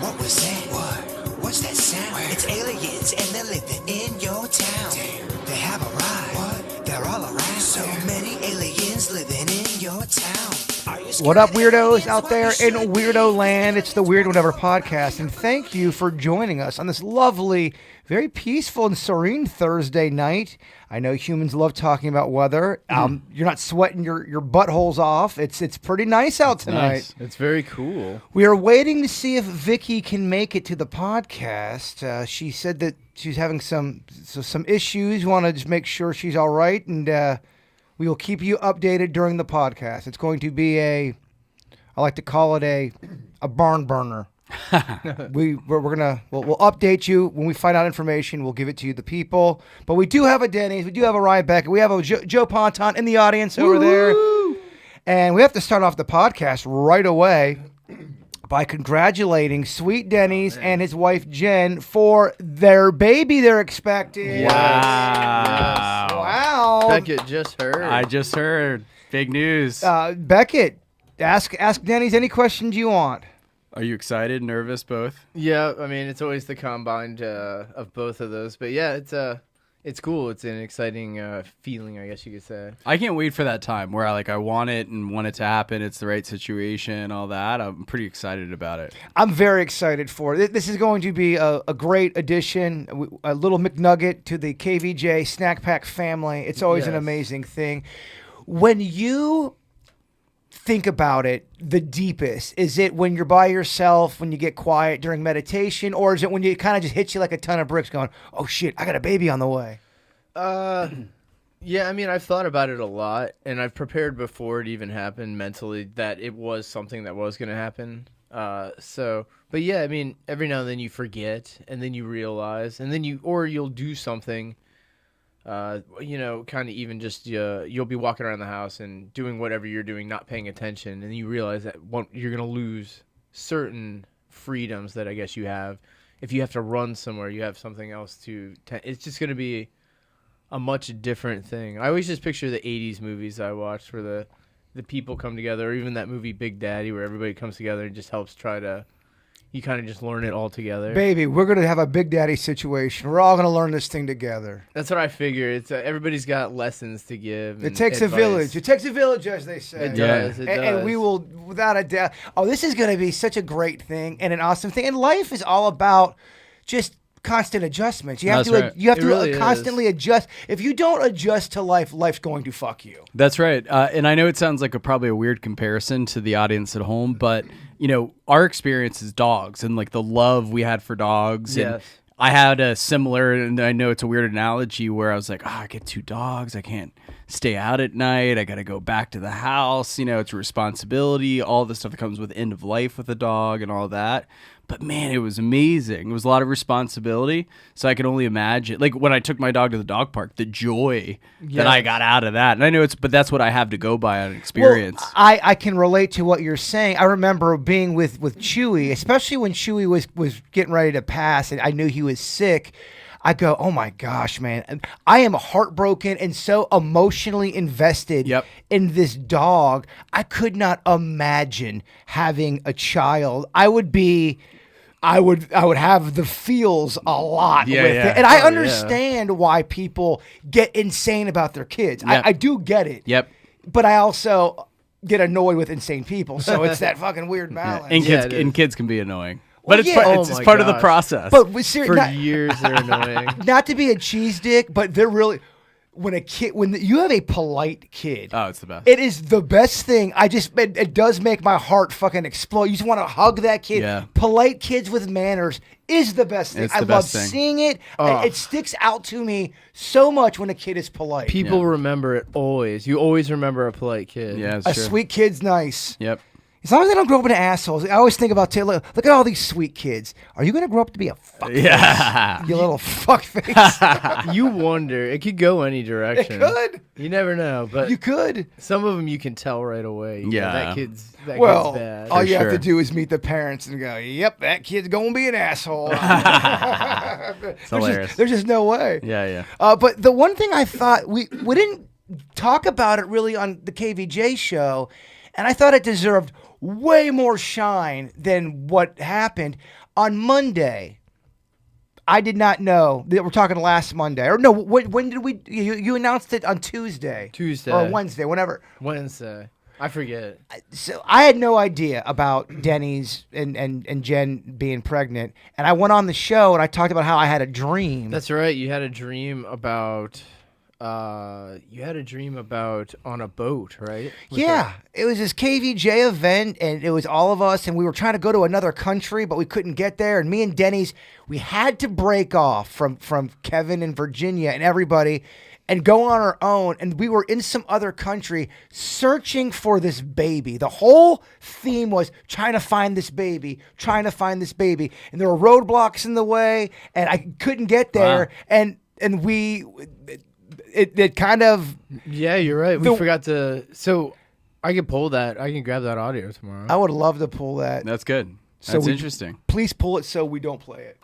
What was that? What? What's that sound? Where? It's aliens and they're living in your town. Damn. They have arrived. What? They're all around. So many aliens living in your town. What up, weirdos out there in Weirdo Land? It's the Weird Whatever podcast, and thank you for joining us on this lovely, very peaceful and serene Thursday night. I know humans love talking about weather. You're not sweating your buttholes off. It's pretty nice out tonight. Nice. It's very cool. We are waiting to see if Vickie can make it to the podcast. She said that she's having some issues. We want to just make sure she's all right, and we will keep you updated during the podcast. It's going to be I like to call it a barn burner. We'll update you when we find out information. We'll give it to you, the people. But we do have a Dennys. We do have a Ryan Beckett. We have a Joe Ponton in the audience over there. And we have to start off the podcast right away by congratulating Sweet Dennys and his wife Jen for their baby they're expecting. Wow. Yes. Wow. Beckett just heard. I just heard. Big news. Beckett, ask Dennys any questions you want. Are you excited, nervous, both? Yeah, I mean, it's always the combined of both of those. But yeah, it's cool. It's an exciting feeling, I guess you could say. I can't wait for that time where I want it and want it to happen. It's the right situation, all that. I'm pretty excited about it. I'm very excited for it. This is going to be a great addition, a little McNugget to the KVJ Snack Pack family. It's always an amazing thing. When you think about it, the deepest, is it when you're by yourself, when you get quiet during meditation, or is it when you kind of just hits you like a ton of bricks going, oh shit, I got a baby on the way? Yeah, I mean, I've thought about it a lot, and I've prepared before it even happened mentally that it was something that was going to happen. But yeah, I mean, every now and then you forget, and then you realize, and then you'll do something. Kind of even just you'll be walking around the house and doing whatever you're doing, not paying attention, and you realize that you're going to lose certain freedoms that I guess you have. If you have to run somewhere, you have something else to it's just going to be a much different thing. I always just picture the 80s movies I watched where the people come together, or even that movie Big Daddy where everybody comes together and just helps you kind of just learn it all together. Baby, we're going to have a Big Daddy situation. We're all going to learn this thing together. That's what I figure. It's everybody's got lessons to give. It takes advice. A village. It takes a village, as they say. It does. It does. And we will, without a doubt. Oh, this is going to be such a great thing and an awesome thing. And life is all about just constant adjustments. You have to constantly adjust. If you don't adjust to life, life's going to fuck you. That's right. And I know it sounds like probably a weird comparison to the audience at home, but our experience is dogs and the love we had for dogs. Yes. And I had a similar, and I know it's a weird analogy, where I was like, I get 2 dogs. I can't stay out at night. I got to go back to the house. It's a responsibility, all the stuff that comes with end of life with a dog and all that. But man, it was amazing. It was a lot of responsibility. So I can only imagine, when I took my dog to the dog park, the joy that I got out of that. And I know but that's what I have to go by on experience. Well, I can relate to what you're saying. I remember being with Chewy, especially when Chewy was getting ready to pass and I knew he was sick. I go, oh my gosh, man. I am heartbroken and so emotionally invested in this dog. I could not imagine having a child. I would have the feels a lot with it. And I understand why people get insane about their kids. Yep. I do get it. Yep. But I also get annoyed with insane people. So it's that fucking weird balance. And kids can be annoying. But well, it's part of the process. But for years, they're annoying. Not to be a cheese dick, but they're really... When you have a polite kid, oh, it's the best. It is the best thing. It does make my heart fucking explode. You just want to hug that kid. Yeah. Polite kids with manners is the best thing. I love seeing it. It sticks out to me so much when a kid is polite. People remember it always. You always remember a polite kid. Yeah, a sweet kid's nice. Yep. As long as they don't grow up into assholes. I always think about Taylor. Look at all these sweet kids. Are you going to grow up to be a fuckface? Yeah. You little fuckface. You wonder. It could go any direction. It could. You never know. But you could. Some of them you can tell right away. Yeah. That kid's bad. All you have to do is meet the parents and go, yep, that kid's going to be an asshole. It's hilarious. There's just no way. Yeah. But the one thing I thought, we didn't talk about it really on the KVJ show, and I thought it deserved way more shine than what happened on Monday. I did not know that we're talking last Monday. Or no, when did we? You announced it on Tuesday. Or Wednesday, whenever. Wednesday. I forget. So I had no idea about Dennys and Jen being pregnant, and I went on the show and I talked about how I had a dream. That's right. You had a dream about. On a boat, right? Yeah, it was this KVJ event, and it was all of us, and we were trying to go to another country, but we couldn't get there. And me and Dennys, we had to break off from Kevin and Virginia and everybody, and go on our own. And we were in some other country searching for this baby. The whole theme was trying to find this baby, and there were roadblocks in the way, and I couldn't get there, and we. It kind of... Yeah, you're right. We forgot to... So, I can pull that. I can grab that audio tomorrow. I would love to pull that. That's good. That's interesting. Please pull it so we don't play it.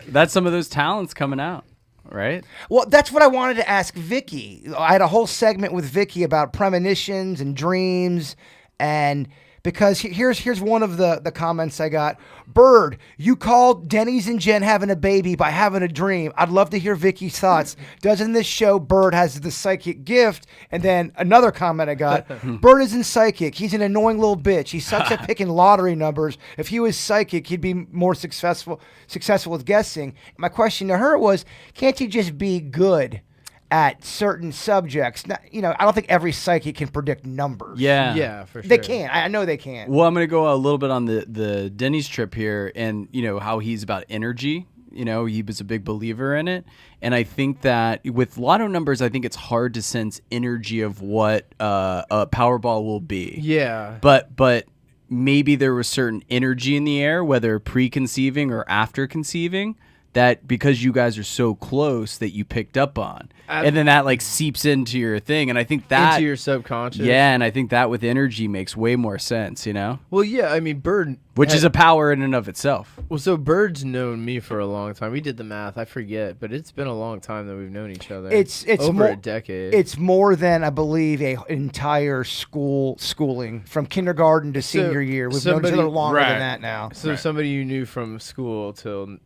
That's some of those talents coming out, right? Well, that's what I wanted to ask Vickie. I had a whole segment with Vickie about premonitions and dreams, and... Because here's one of the comments I got. Bird, you called Dennys and Jen having a baby by having a dream. I'd love to hear Vickie's thoughts. Doesn't this show Bird has the psychic gift? And then another comment I got. Bird isn't psychic. He's an annoying little bitch. He sucks at picking lottery numbers. If he was psychic, he'd be more successful with guessing. My question to her was, can't you just be good at certain subjects? I don't think every psychic can predict numbers. Yeah, for sure. They can. I know they can. Well, I'm going to go a little bit on the Dennys trip here, and how he's about energy. He was a big believer in it, and I think that with lotto numbers, I think it's hard to sense energy of what a Powerball will be. Yeah, but maybe there was certain energy in the air, whether pre-conceiving or after conceiving, that because you guys are so close that you picked up on. And then that seeps into your thing. And I think that... Into your subconscious. Yeah, and I think that with energy makes way more sense, Well, yeah, I mean, Bird... Which is a power in and of itself. Well, so Bird's known me for a long time. We did the math. I forget, but it's been a long time that we've known each other. It's over a decade. It's more than, I believe, an entire schooling from kindergarten to senior year. We've known each other longer than that now. So somebody you knew from school till,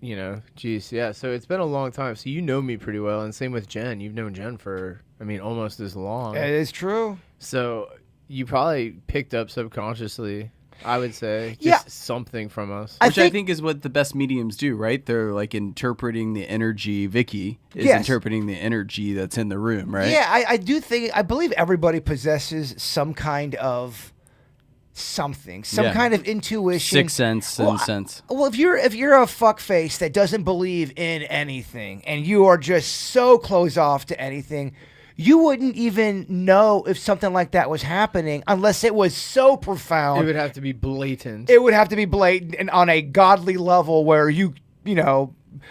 geez, yeah. So it's been a long time. So you know me pretty well, and same with Jen. You've known Jen for, almost as long. It is true. So you probably picked up subconsciously, I would say, something from us. I think is what the best mediums do, right? They're interpreting the energy. Vickie is interpreting the energy that's in the room, right? Yeah, I believe everybody possesses some kind of something, kind of intuition, sixth sense, in a sense. Well, if you're a fuckface that doesn't believe in anything and you are just so closed off to anything, you wouldn't even know if something like that was happening unless it was so profound. It would have to be blatant. It would have to be blatant and on a godly level where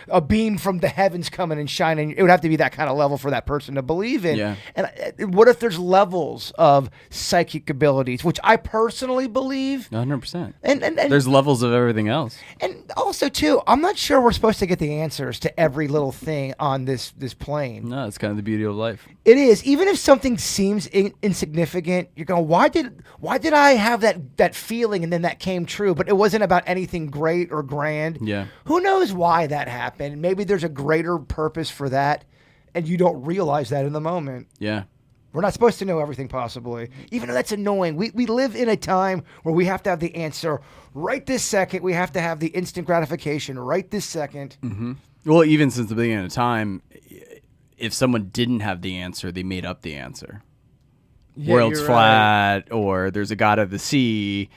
a beam from the heavens coming and shining. It would have to be that kind of level for that person to believe in. Yeah. And what if there's levels of psychic abilities, which I personally believe? 100%. And there's levels of everything else. And also, too, I'm not sure we're supposed to get the answers to every little thing on this plane. No, it's kind of the beauty of life. It is. Even if something seems insignificant, you're going, why did I have that feeling and then that came true? But it wasn't about anything great or grand. Yeah. Who knows why that happened? Maybe there's a greater purpose for that, and you don't realize that in the moment. Yeah. We're not supposed to know everything, possibly. Even though that's annoying. We live in a time where we have to have the answer right this second. We have to have the instant gratification right this second. Mm-hmm. Well, even since the beginning of time, if someone didn't have the answer, they made up the answer. Yeah, World's flat, or there's a god of the sea.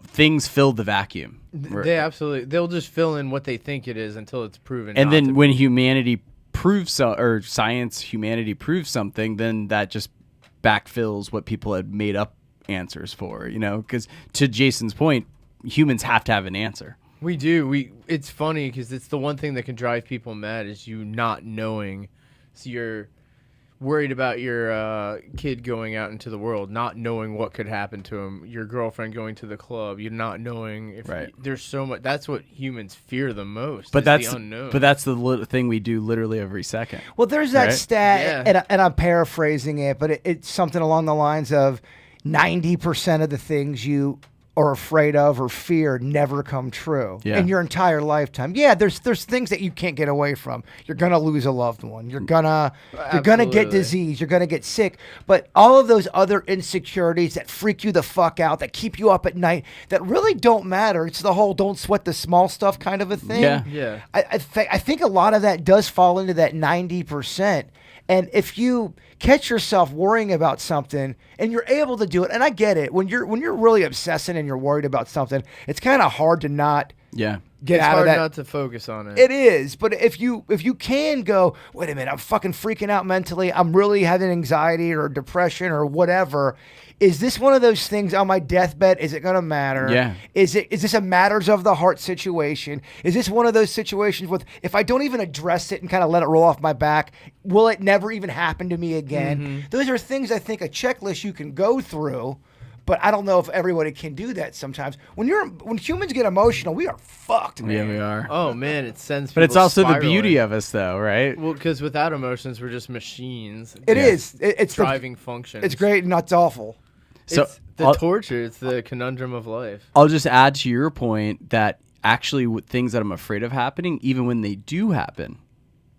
Things filled the vacuum. They'll just fill in what they think it is until it's proven. And then when humanity proves or humanity proves something, then that just backfills what people had made up answers for. Because to Jason's point, humans have to have an answer. We do. It's funny because it's the one thing that can drive people mad is you not knowing. So you're worried about your kid going out into the world, not knowing what could happen to him. Your girlfriend going to the club, you're not knowing if there's so much. That's what humans fear the most. But that's the unknown. But that's the thing we do literally every second. Well, there's that stat, and I'm paraphrasing it, but it's something along the lines of, 90% of the things you are afraid of or fear never come true in your entire lifetime. Yeah, there's things that you can't get away from. You're gonna lose a loved one. You're gonna get disease. You're gonna get sick. But all of those other insecurities that freak you the fuck out, that keep you up at night, that really don't matter. It's the whole "don't sweat the small stuff" kind of a thing. Yeah. I think a lot of that does fall into that 90%. And if you catch yourself worrying about something and you're able to do it, and I get it, when you're really obsessing and you're worried about something, it's kind of hard to not get out of that. It's hard not to focus on it. It is, but if you can go, wait a minute, I'm fucking freaking out mentally, I'm really having anxiety or depression or whatever. Is this one of those things on my deathbed? Is it going to matter? Yeah. Is this a matters of the heart situation? Is this one of those situations with, if I don't even address it and kind of let it roll off my back, will it never even happen to me again? Those are things, I think, a checklist you can go through, but I don't know if everybody can do that sometimes. When humans get emotional, we are fucked, man. Yeah, we are. Oh man, it sends. But it's people also the spiraling. beauty of us, though, right? Well, because without emotions, we're just machines. It is. It's driving functions. It's great and it's awful. So It's the torture. It's the conundrum of life. I'll just add to your point that actually with things that I'm afraid of happening, even when they do happen,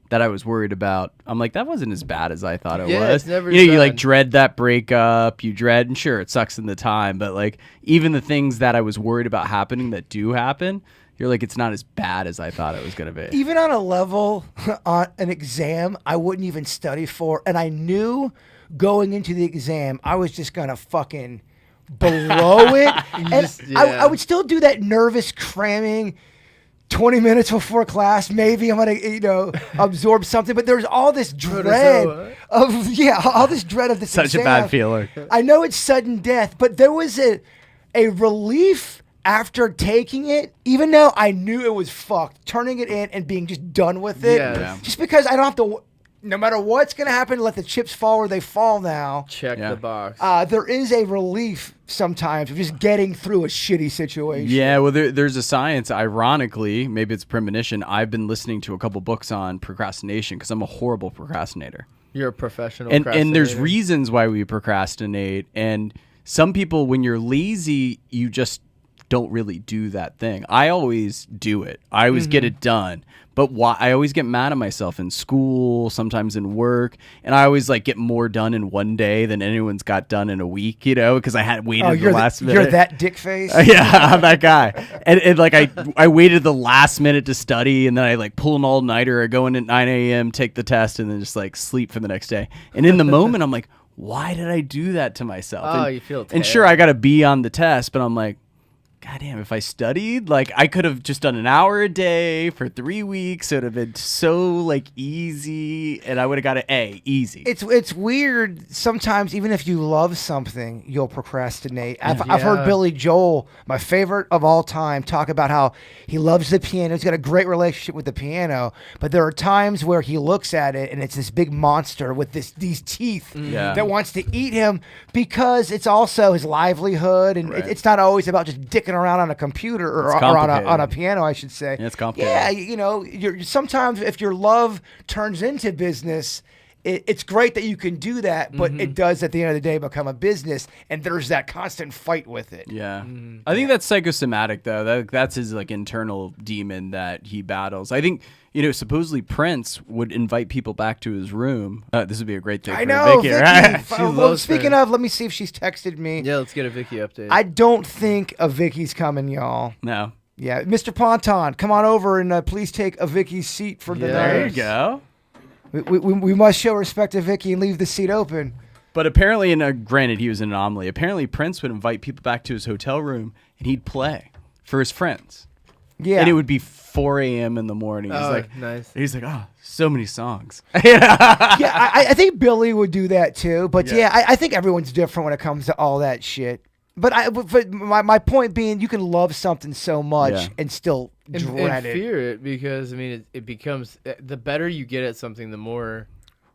that I was worried about, I'm like, that wasn't as bad as I thought it was. It's never you like bad. dread that breakup, and sure, it sucks in the time, but like even the things that I was worried about happening that do happen, you're like, it's not as bad as I thought it was going to be. Even on a level, on an exam, I wouldn't even study for, and I knew going into the exam, I was just going to fucking blow it. I would still do that nervous cramming 20 minutes before class. Maybe I'm going to, absorb something. But there's all this dread all this dread of this Such exam. a bad feeling. I know it's sudden death, but there was a relief after taking it, even though I knew it was fucked, turning it in and being just done with it. Yeah. Just because I don't have to... No matter what's going to happen, let the chips fall where they fall now. Check the box. There is a relief sometimes of just getting through a shitty situation. Yeah, well, there's a science. Ironically, maybe it's premonition. I've been listening to a couple books on procrastination because I'm a horrible procrastinator. You're a professional And there's procrastinator. reasons why we procrastinate. And some people, when you're lazy, you just don't really do that thing. I always do it. I always get it done. But why? I always get mad at myself in school, sometimes in work, and I always like get more done in one day than anyone's got done in a week, because I had waited the last minute. You're that dick face? Yeah, I'm that guy. And like I waited the last minute to study, and then I like pull an all-nighter, I go in at 9 a.m., take the test, and then just like sleep for the next day. And in the moment, I'm like, why did I do that to myself? Oh, and, you feel And sure, I got to be on the test, but I'm like, God damn, if I studied, like I could have just done an hour a day for 3 weeks. It would have been so like easy, and I would have got an A, easy. It's weird. Sometimes, even if you love something, you'll procrastinate. I've heard Billy Joel, my favorite of all time, talk about how he loves the piano. He's got a great relationship with the piano, but there are times where he looks at it and it's this big monster with these teeth that wants to eat him, because it's also his livelihood, and it's not always about just dicking around on a computer or on a piano, I should say. Yeah, it's complicated. Yeah, you're sometimes if your love turns into business, it's great that you can do that, but it does at the end of the day become a business, and there's that constant fight with it. Yeah. I think that's psychosomatic, though. That's his like internal demon that he battles. I think, supposedly Prince would invite people back to his room. This would be a great thing for know, Vickie, Vickie. right? Well, speaking of, let me see if she's texted me. Yeah, let's get a Vickie update. I don't think a Vickie's coming, y'all. No. Yeah, Mr. Ponton, come on over and please take a Vickie's seat for the night. There you go. We must show respect to Vickie and leave the seat open. But apparently, granted, he was an anomaly. Apparently, Prince would invite people back to his hotel room, and he'd play for his friends. Yeah. And it would be 4 a.m. in the morning. Nice. He's like, oh, so many songs. Yeah, I think Billy would do that too. But I think everyone's different when it comes to all that shit. But my point being, you can love something so much and still dread and fear it, because it becomes, the better you get at something, the more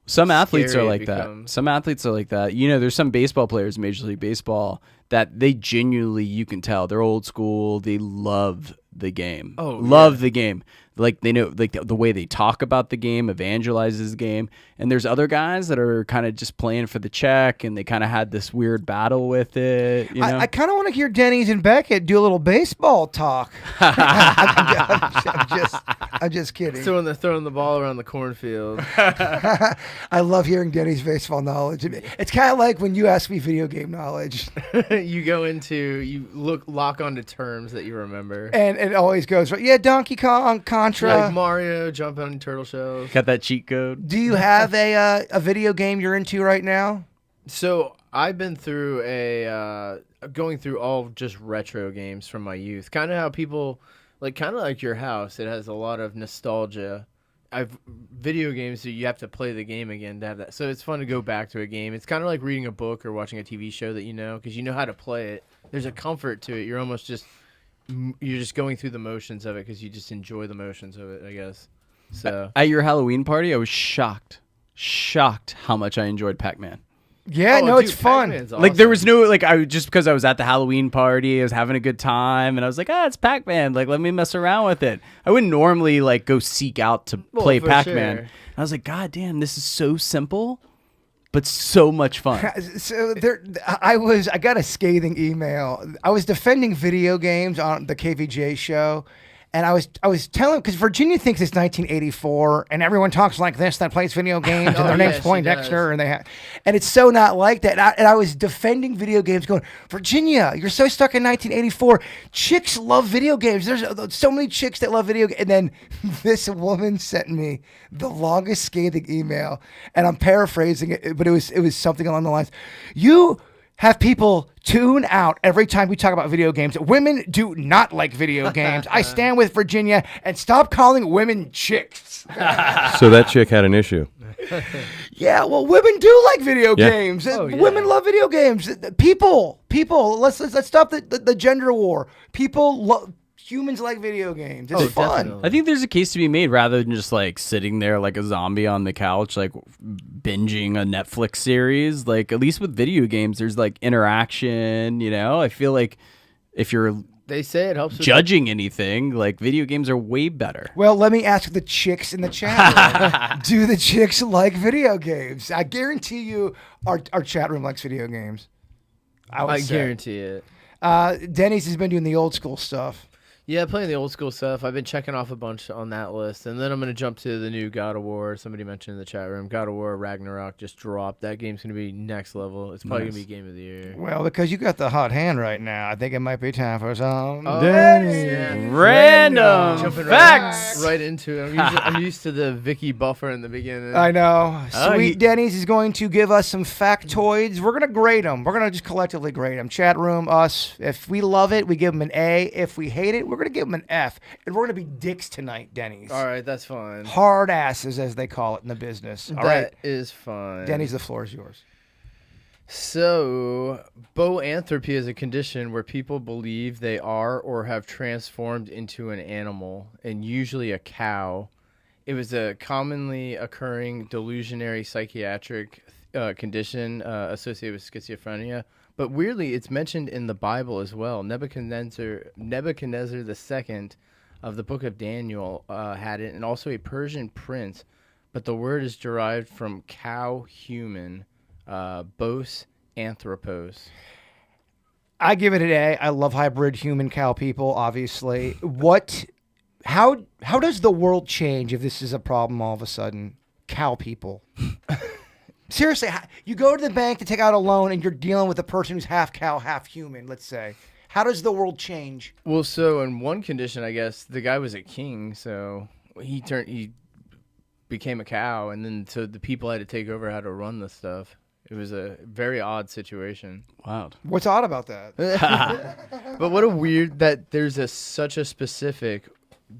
some athletes are scary like it that. becomes. Some athletes are like that. There's some baseball players in Major League Baseball that they genuinely, you can tell, they're old school. They love the game. Oh, love the game. Like they know like the way they talk about the game evangelizes the game. And there's other guys that are kind of just playing for the check, and they kind of had this weird battle with it. You know? I kind of want to hear Dennys and Beckett do a little baseball talk. I'm just kidding. So when they're throwing the ball around the cornfield. I love hearing Dennys baseball knowledge. It's kind of like when you ask me video game knowledge. you lock onto terms that you remember. And it always goes, yeah, Donkey Kong, Contra. Like Mario, jumping on turtle shells. Got that cheat code. Do you have a video game you're into right now? So I've been through going through all just retro games from my youth. Kind of how people, kind of like your house, it has a lot of nostalgia. Video games, so you have to play the game again to have that. So it's fun to go back to a game. It's kind of like reading a book or watching a TV show that you know, because you know how to play it. There's a comfort to it. You're just going through the motions of it because you just enjoy the motions of it, I guess. So At your Halloween party, I was shocked how much I enjoyed Pac-Man. Yeah, Oh, no, dude, it's fun. Pac-Man's Like there was awesome. no just because I was at the Halloween party, I was having a good time, and I was like, it's Pac-Man. Like, let me mess around with it. I wouldn't normally go seek out to play for Pac-Man. sure. I was like, God damn, this is so simple, but so much fun. So I got a scathing email. I was defending video games on the KVJ show, and I was telling, because Virginia thinks it's 1984, and everyone talks like this that plays video games, and their name's she Poindexter, does. and it's so not like that. And I was defending video games, going, Virginia, you're so stuck in 1984. Chicks love video games. There's so many chicks that love video games. And then this woman sent me the longest scathing email, and I'm paraphrasing it, but it was something along the lines, you have people tune out every time we talk about video games. Women do not like video games. I stand with Virginia, and stop calling women chicks. So that chick had an issue. Yeah, well, women do like video Yeah. games. Oh, yeah. Women love video games. People. Let's stop the gender war. Humans like video games. It's fun. definitely. I think there's a case to be made rather than just sitting there like a zombie on the couch, binging a Netflix series. Like, at least with video games, there's interaction. You know, I feel like if you're They say it helps with judging anything, video games are way better. Well, let me ask the chicks in the chat room. Do the chicks like video games? I guarantee you our chat room likes video games. I guarantee it. Dennys has been doing the old school stuff. Yeah, playing the old school stuff. I've been checking off a bunch on that list, and then I'm going to jump to the new God of War. Somebody mentioned in the chat room, God of War Ragnarok just dropped. That game's going to be next level. It's probably going to be Game of the Year. Well, because you got the hot hand right now, I think it might be time for some. Yeah. Random Jumping facts. right into it. I'm used to the Vicky buffer in the beginning. I know. Oh, Sweet Dennys is going to give us some factoids. We're going to grade them. We're going to just collectively grade them. Chat room, us. If we love it, we give them an A. If we hate it, we're going to give them an F. And we're going to be dicks tonight, Dennys. All right, that's fine. Hard asses, as they call it in the business. All right, That is fine. Dennys, the floor is yours. So, boanthropy is a condition where people believe they are or have transformed into an animal, and usually a cow. It was a commonly occurring delusionary psychiatric condition associated with schizophrenia. But weirdly, it's mentioned in the Bible as well. Nebuchadnezzar II of the book of Daniel had it, and also a Persian prince. But the word is derived from cow human, bos anthropos. I give it an A. I love hybrid human cow people, obviously. How does the world change if this is a problem all of a sudden? Cow people. Seriously, you go to the bank to take out a loan and you're dealing with a person who's half cow, half human, let's say. How does the world change? Well, so in one condition, I guess the guy was a king, so he became a cow, and then so the people had to take over how to run the stuff. It was a very odd situation. Wow. What's odd about that? But what a weird that there's such a specific.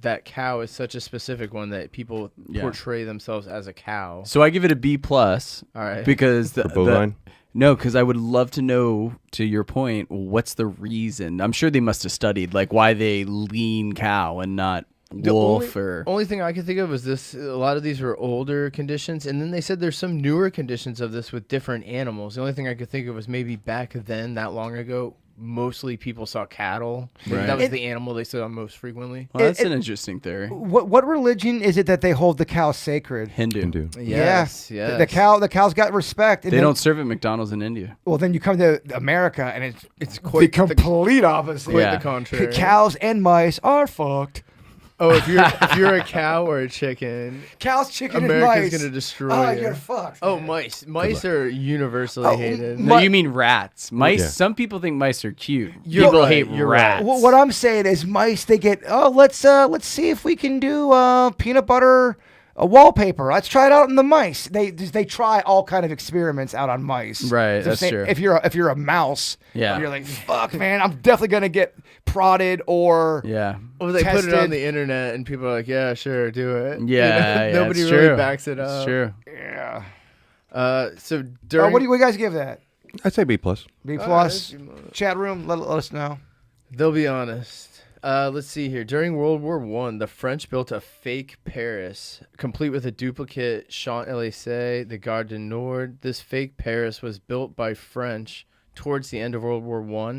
That cow is such a specific one that people portray themselves as a cow. So I give it a B+. All right. Because For bovine? No, because I would love to know, to your point, what's the reason? I'm sure they must have studied why they lean cow and not wolf or. Only thing I can think of was this. A lot of these were older conditions, and then they said there's some newer conditions of this with different animals. The only thing I could think of was maybe back then, that long ago, mostly people saw cattle. Right. That was the animal they saw most frequently. Well, that's an interesting theory. What religion is it that they hold the cow sacred? Hindu. Yes, Yeah. yes. The cow's got respect. And They then- don't serve at McDonald's in India. Well, then you come to America and it's quite the the- complete opposite. Quite Yeah. the contrary. Cows and mice are fucked. Oh, if you're a cow or a chicken, Cows, chicken, America's and mice. gonna destroy Oh, you. you're fucked. Oh, man. mice. Mice are universally hated. No, you mean rats. Mice. Yeah. Some people think mice are cute. You're People right, hate you're rats. right. Well, what I'm saying is mice. They get let's see if we can do peanut butter wallpaper. Let's try it out on the mice. They try all kind of experiments out on mice. Right, So that's say- true. If you're a mouse, Yeah. you're like fuck, man. I'm definitely gonna get prodded or Yeah. Well, they put it on tested. the internet, and people are like, "Yeah, sure, do it." Yeah, yeah, Nobody it's really true. backs it It's up. true. yeah. So during What do you guys give that? I'd say B plus. B plus. Chat room. Let us know. They'll be honest. Let's see here. During World War I, the French built a fake Paris, complete with a duplicate Champs-Élysées, the Gare du Nord. This fake Paris was built by French towards the end of World War I,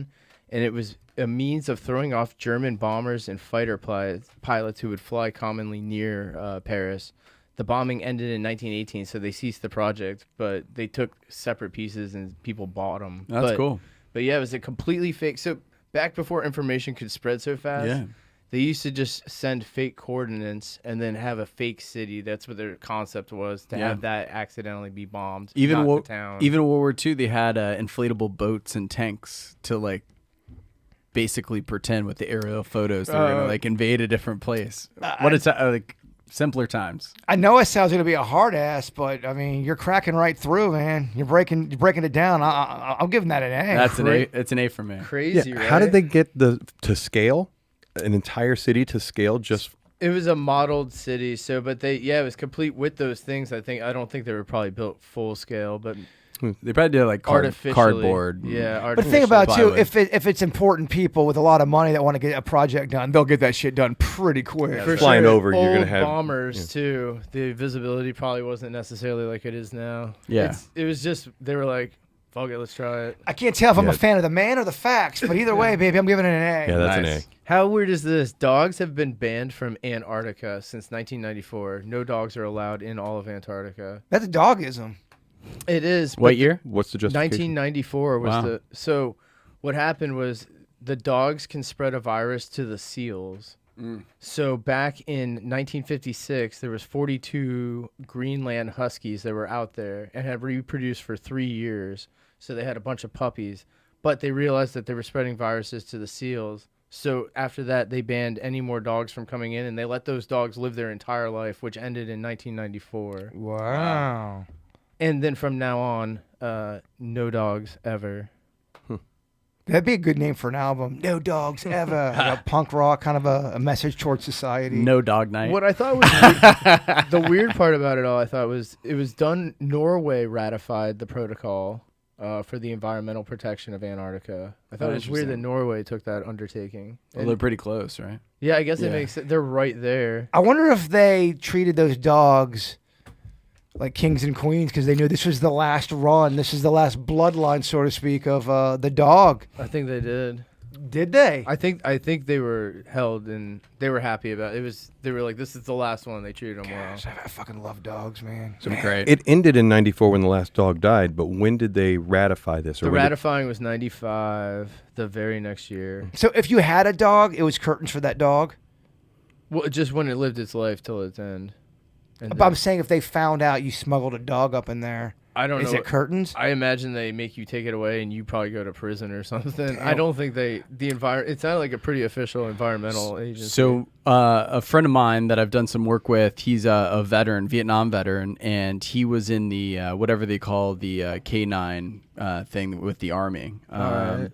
and it was a means of throwing off German bombers and fighter pilots who would fly commonly near Paris. The bombing ended in 1918, so they ceased the project, but they took separate pieces and people bought them. That's cool. But yeah, it was a completely fake. So back before information could spread so fast, Yeah. they used to just send fake coordinates and then have a fake city. That's what their concept was, to Yeah. have that accidentally be bombed. Even not Wo- the town. even World War II, they had inflatable boats and tanks to like basically pretend with the aerial photos they were gonna like invade a different place. What it's like simpler times. I know it sounds going to be a hard ass, but I mean, you're cracking right through, man. You're breaking it down. I'm giving that an A. That's an A. It's an A for me. Crazy, right? How did they get to scale an entire city to scale just? It was a modeled city, so it was complete with those things. I don't think they were probably built full scale, but They probably did like artificially. cardboard. Yeah, But think about it, too, plywood. if it's important people with a lot of money that want to get a project done, they'll get that shit done pretty quick. For Flying sure. over, you're gonna Old have- bombers too. The visibility probably wasn't necessarily like it is now. Yeah. It was just they were like, "Fuck it, let's try it." I can't tell if I'm a Yeah. fan of the man or the facts, but either way, baby, I'm giving it an A. Yeah, that's Nice. an How weird is this? Dogs have been banned from Antarctica since 1994. No dogs are allowed in all of Antarctica. That's a dogism. It is. What but year? A. What's the justification? 1994 was Wow. so what happened was the dogs can spread a virus to the seals. So back in 1956 there was 42 Greenland huskies that were out there and had reproduced for 3 years. So they had a bunch of puppies, but they realized that they were spreading viruses to the seals. So after that they banned any more dogs from coming in, and they let those dogs live their entire life, which ended in 1994. Wow. And then from now on, no dogs ever. That'd be a good name for an album. No dogs ever. Like a punk rock, kind of a message towards society. No dog night. What I thought was weird, the weird part about it all, I thought was it was done. Norway ratified the protocol for the environmental protection of Antarctica. I thought Oh, it was weird that interesting. Norway took that undertaking. Well, And- they're pretty close, right? yeah, I guess Yeah. it makes it. They're right there. I wonder if they treated those dogs like kings and queens because they knew this was the last run. This is the last bloodline, so to speak, of the dog. I think they did. Did they? I think they were held and they were happy about it. They were like, this is the last one. They treated them well. Gosh, I fucking love dogs, man. It's gonna be great. It ended in '94 when the last dog died, but when did they ratify this? The when did- ratifying was 95. The very next year. So if you had a dog, it was curtains for that dog. Well, just when it lived its life till its end. And But then- I'm saying if they found out you smuggled a dog up in there, I don't is know. it curtains? I imagine they make you take it away and you probably go to prison or something. I don't think the environment. It sounded like a pretty official environmental agency. So a friend of mine that I've done some work with, he's a veteran, Vietnam veteran, and he was in the whatever they call the K-9 thing with the Army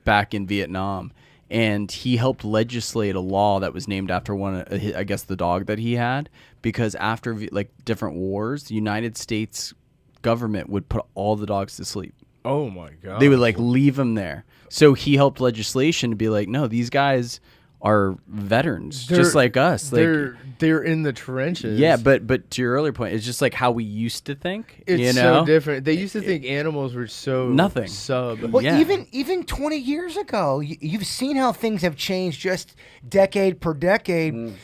back in Vietnam. And he helped legislate a law that was named after I guess the dog that he had, because after like different wars, the United States government would put all the dogs to sleep. oh my god, They would like leave them there. So he helped legislation to be like, no, these guys are veterans, just like us. They're in the trenches. Yeah, but to your earlier point, it's just like how we used to think. It's you know? so different. They used to think animals were so Nothing. sub. Well, Yeah. even 20 years ago, you've seen how things have changed just decade per decade.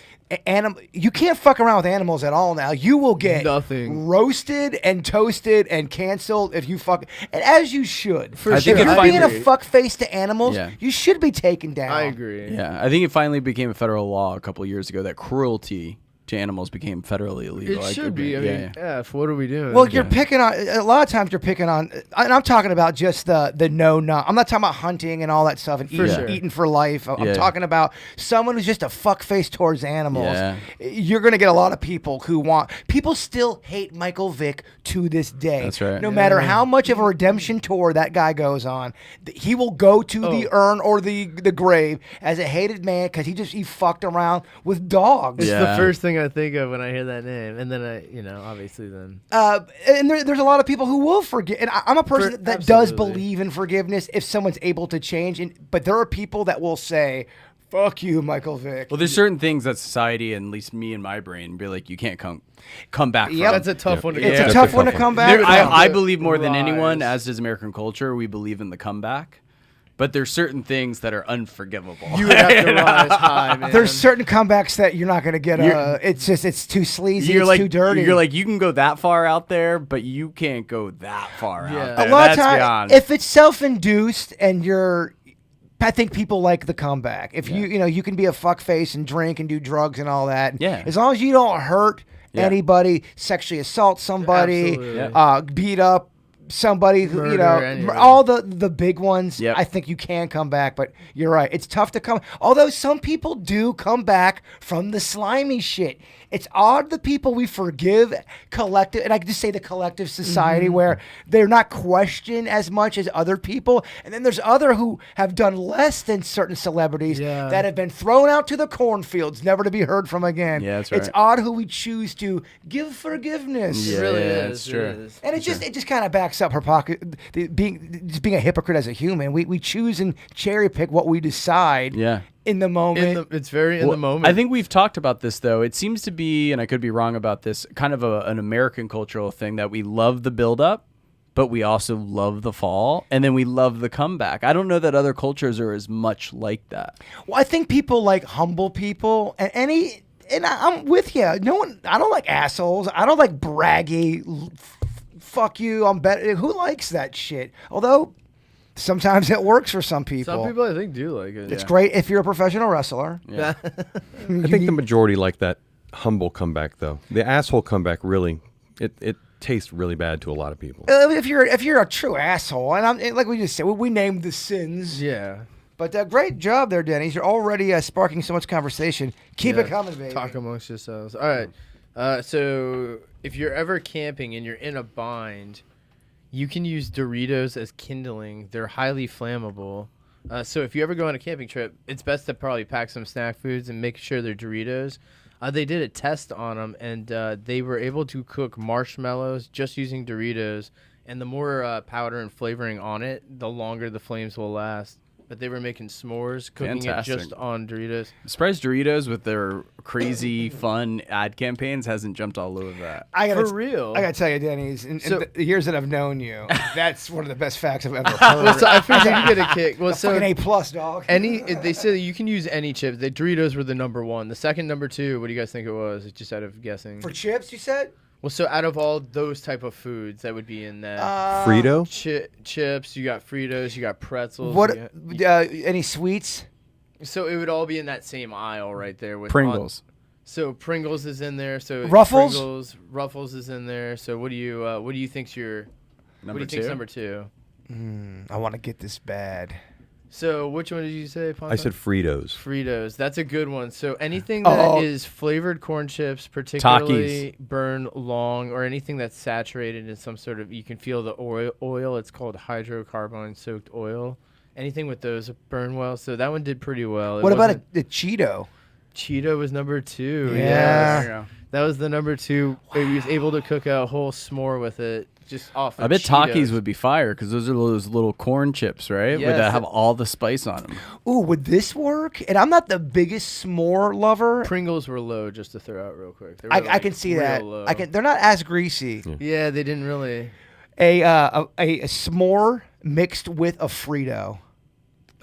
You can't fuck around with animals at all now. You will get Nothing. roasted and toasted and canceled if you fuck, and as you should. I think if it you're being a finally- fuck face to animals, Yeah. you should be taken down. I agree. Yeah, I think it finally became a federal law a couple years ago that cruelty to animals became federally illegal. It should be. I mean, what are we doing? Well, you're picking on a lot of times. You're picking on, and I'm talking about just the no. I'm not talking about hunting and all that stuff and eating for life. I'm talking about someone who's just a fuck face towards animals. Yeah. You're gonna get a lot of people who want. People still hate Michael Vick to this day. That's right. No matter how much of a redemption tour that guy goes on, he will go to the urn or the grave as a hated man because he fucked around with dogs. It's Yeah. the first thing I think of when I hear that name, and then obviously then. And there's a lot of people who will forgive. And I'm a person that does absolutely. believe in forgiveness if someone's able to change. But there are people that will say, "Fuck you, Michael Vick." Well, there's certain things that society, and at least me and my brain, be like, you can't come back Yep. from. That's a tough one. To It's get a Yeah. tough one to come back. I believe more than anyone, Rise. as does American culture, we believe in the comeback. But there's certain things that are unforgivable. You would have to rise high, man. There's certain comebacks that you're not going to get. It's too sleazy. You're It's like, too dirty. You're like, you can go that far out there, but you can't go that far Yeah. out a there. lot of That's times, beyond. if it's self-induced and I think people like the comeback. If you can be a fuckface and drink and do drugs and all that. Yeah. As long as you don't hurt Yeah. anybody, sexually assault somebody, Absolutely. beat up somebody who Murder, anything. all the big ones. Yep. I think you can come back, but you're right. It's tough to come. Although some people do come back from the slimy shit. It's odd the people we forgive collective, and I can just say the collective society where they're not questioned as much as other people. And then there's other who have done less than certain celebrities that have been thrown out to the cornfields, never to be heard from again. Yeah, that's It's right. odd who we choose to give forgiveness. It Yeah, really yeah, is. it's true. It is. And it just kind of backs up being a hypocrite as a human. We choose and cherry pick what we decide Yeah. in the moment. It's very in the moment. I think we've talked about this, though. It seems to be, and I could be wrong about this, kind of an American cultural thing that we love the build-up, but we also love the fall, and then we love the comeback. I don't know that other cultures are as much like that. Well, I think people like humble people, and I'm with you. I don't like assholes. I don't like braggy. Fuck you. I'm better. Who likes that shit? Although sometimes it works for some people. some people I think do like it. It's great if you're a professional wrestler. Yeah. I think the majority like that humble comeback, though. The asshole comeback really, it tastes really bad to a lot of people. If you're a true asshole, and like we just said, we named the sins. Yeah. But great job there, Dennys. You're already sparking so much conversation. Keep Yeah. it coming, baby. Talk amongst yourselves. All right. So if you're ever camping and you're in a bind, you can use Doritos as kindling. They're highly flammable. So if you ever go on a camping trip, it's best to probably pack some snack foods and make sure they're Doritos. They did a test on them, and they were able to cook marshmallows just using Doritos. And the more powder and flavoring on it, the longer the flames will last. But they were making s'mores, cooking Fantastic. it just on Doritos. I'm surprised Doritos, with their crazy, fun ad campaigns, hasn't jumped all over that. For real. I gotta tell you, Dennys, in So- the years that I've known you, that's one of the best facts I've ever heard. Well, so I figured you get a kick. Well, so Fucking A+, dog. they said that you can use any chip. The Doritos were the number one. The second number two, what do you guys think it was? Just out of guessing. For chips, you said? Well, so out of all those type of foods that would be in that, Frito? chips, you got Fritos, you got pretzels. What? you got- Any sweets? so it would all be in that same aisle right there with Pringles. so Pringles is in there. So Ruffles? Ruffles is in there. So what do you think's Number think's two? number two? I want to get this bad. So which one did you say, Papa? I said Fritos. Fritos. That's a good one. So anything that is flavored corn chips, particularly burn long, or anything that's saturated in some sort of, you can feel the oil. It's called hydrocarbon soaked oil. Anything with those burn well. So that one did pretty well. What about a Cheeto? Cheeto was number 2. Yeah. There you go. That was the number 2. He was able to cook a whole s'more with it just off of I bet Cheetos. Takis would be fire because those are those little corn chips, right? Yes. That have all the spice on them. Ooh, would this work? And I'm not the biggest s'more lover. Pringles were low, just to throw out real quick. They were, I like, can see real that. low. They're not as greasy. Yeah, they didn't really. A s'more mixed with a Frito.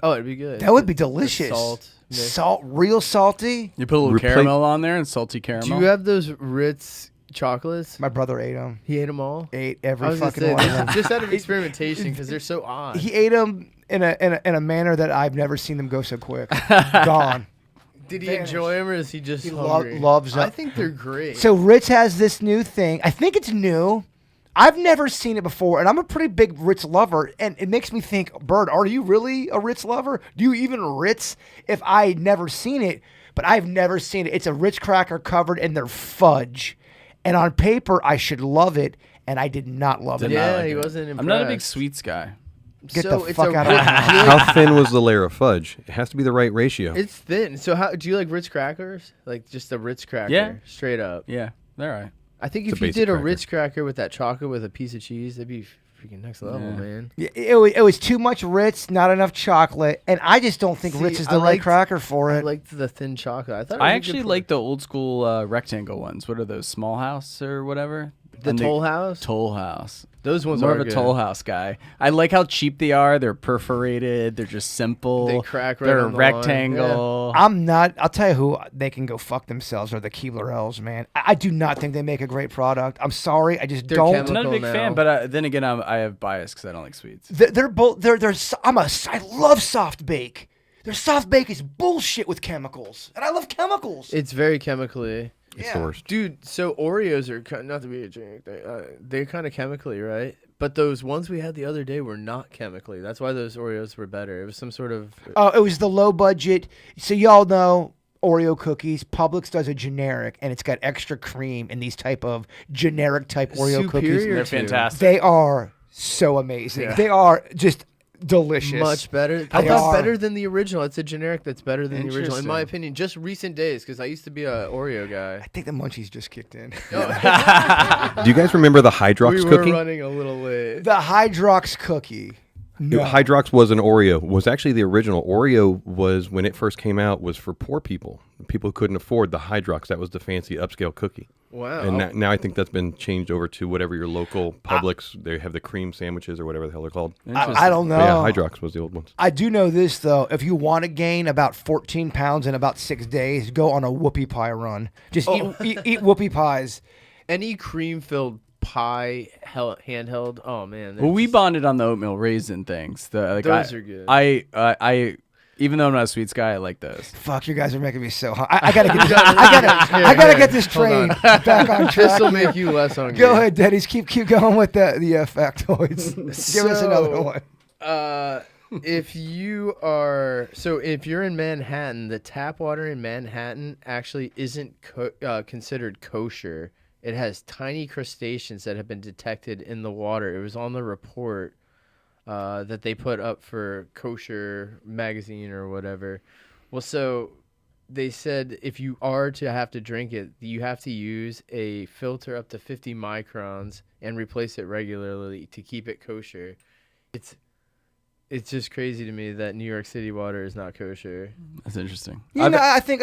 Oh, it'd be good. That would be The delicious. salt. mix. Salt, real salty. You put a little caramel on there and salty caramel. Do you have those Ritz chocolates? My brother ate them. He ate them all. Ate I every was gonna fucking say, one of this them. is just out of experimentation because they're so odd. He ate them in a manner that I've never seen them go so quick. Gone. Did he vanished. enjoy them or is he just He hungry? loves them. I think they're great. So Ritz has this new thing. I think it's new. I've never seen it before, and I'm a pretty big Ritz lover, and it makes me think, Bird, are you really a Ritz lover? Do you even Ritz? If I'd never seen it, but I've never seen it. It's a Ritz cracker covered in their fudge. And on paper, I should love it, and I did not love it. Yeah, like he it. wasn't impressed. I'm not a big sweets guy. Get So the it's fuck a out of my house. How thin was the layer of fudge? It has to be the right ratio. It's thin. So how do you like Ritz crackers? Like just a Ritz cracker? Yeah. Straight up. Yeah, they're all right. I think It's if a you basic did a cracker. Ritz cracker with that chocolate with a piece of cheese, that'd be freaking next level, Yeah. man. Yeah, it was too much Ritz, not enough chocolate, and I just don't think See, Ritz is I the right liked- cracker for I it. liked the thin chocolate. I thought it was I a good actually pro- like the old school rectangle ones. What are those? Small House or whatever? the And Toll House. Toll House. Those ones More are of a good. Toll House guy. I like how cheap they are. They're perforated. They're just simple. They crack right They're on the rectangle. I'm not. I'll tell you who they can go fuck themselves are the Keebler Elves, man. I do not think they make a great product. I'm sorry, I just They're don't. I'm not a big now. fan, but then again, I have bias because I don't like sweets. They're both. I love soft bake. Their soft bake is bullshit with chemicals, and I love chemicals. It's very chemically. It's the worst. Dude, so Oreos are not to be a drink. They're kind of chemically, right? But those ones we had the other day were not chemically. That's why those Oreos were better. It was some sort of Oh, it was the low budget. So y'all know Oreo cookies. Publix does a generic, and it's got extra cream in these type of generic type Oreo cookies. Superior They're to- fantastic. They are so amazing. Yeah. They are just delicious. Much better. I They thought are. better than the original. It's a generic that's better than the original, in my Interesting. opinion. Just recent days, because I used to be a Oreo guy. I think the munchies just kicked in. Do you guys remember the Hydrox we were cookie? running a little late. The Hydrox cookie. No. Hydrox was an Oreo. Was actually the original. Oreo was, when it first came out, was for poor people. People who couldn't afford the Hydrox. That was the fancy upscale cookie. Wow. And now I think that's been changed over to whatever your local Publix. They have the cream sandwiches or whatever the hell they're called. I don't know. But yeah, Hydrox was the old ones. I do know this though. If you want to gain about 14 pounds in about 6 days, go on a whoopie pie run. Just eat whoopie pies. Any cream-filled pie handheld, oh, man. Well, we bonded on the oatmeal raisin things. Those are good. I even though I'm not a sweets guy, I like those. Fuck, you guys are making me so hungry. I gotta get. I gotta get this train back on track. This will make you less hungry. Go ahead, Dennys. Keep going with the factoids. Give us another one. If you're in Manhattan, the tap water in Manhattan actually isn't considered kosher. It has tiny crustaceans that have been detected in the water. It was on the report that they put up for Kosher Magazine or whatever. Well, so they said if you are to have to drink it, you have to use a filter up to 50 microns and replace it regularly to keep it kosher. It's just crazy to me that New York City water is not kosher. That's interesting. You know, I think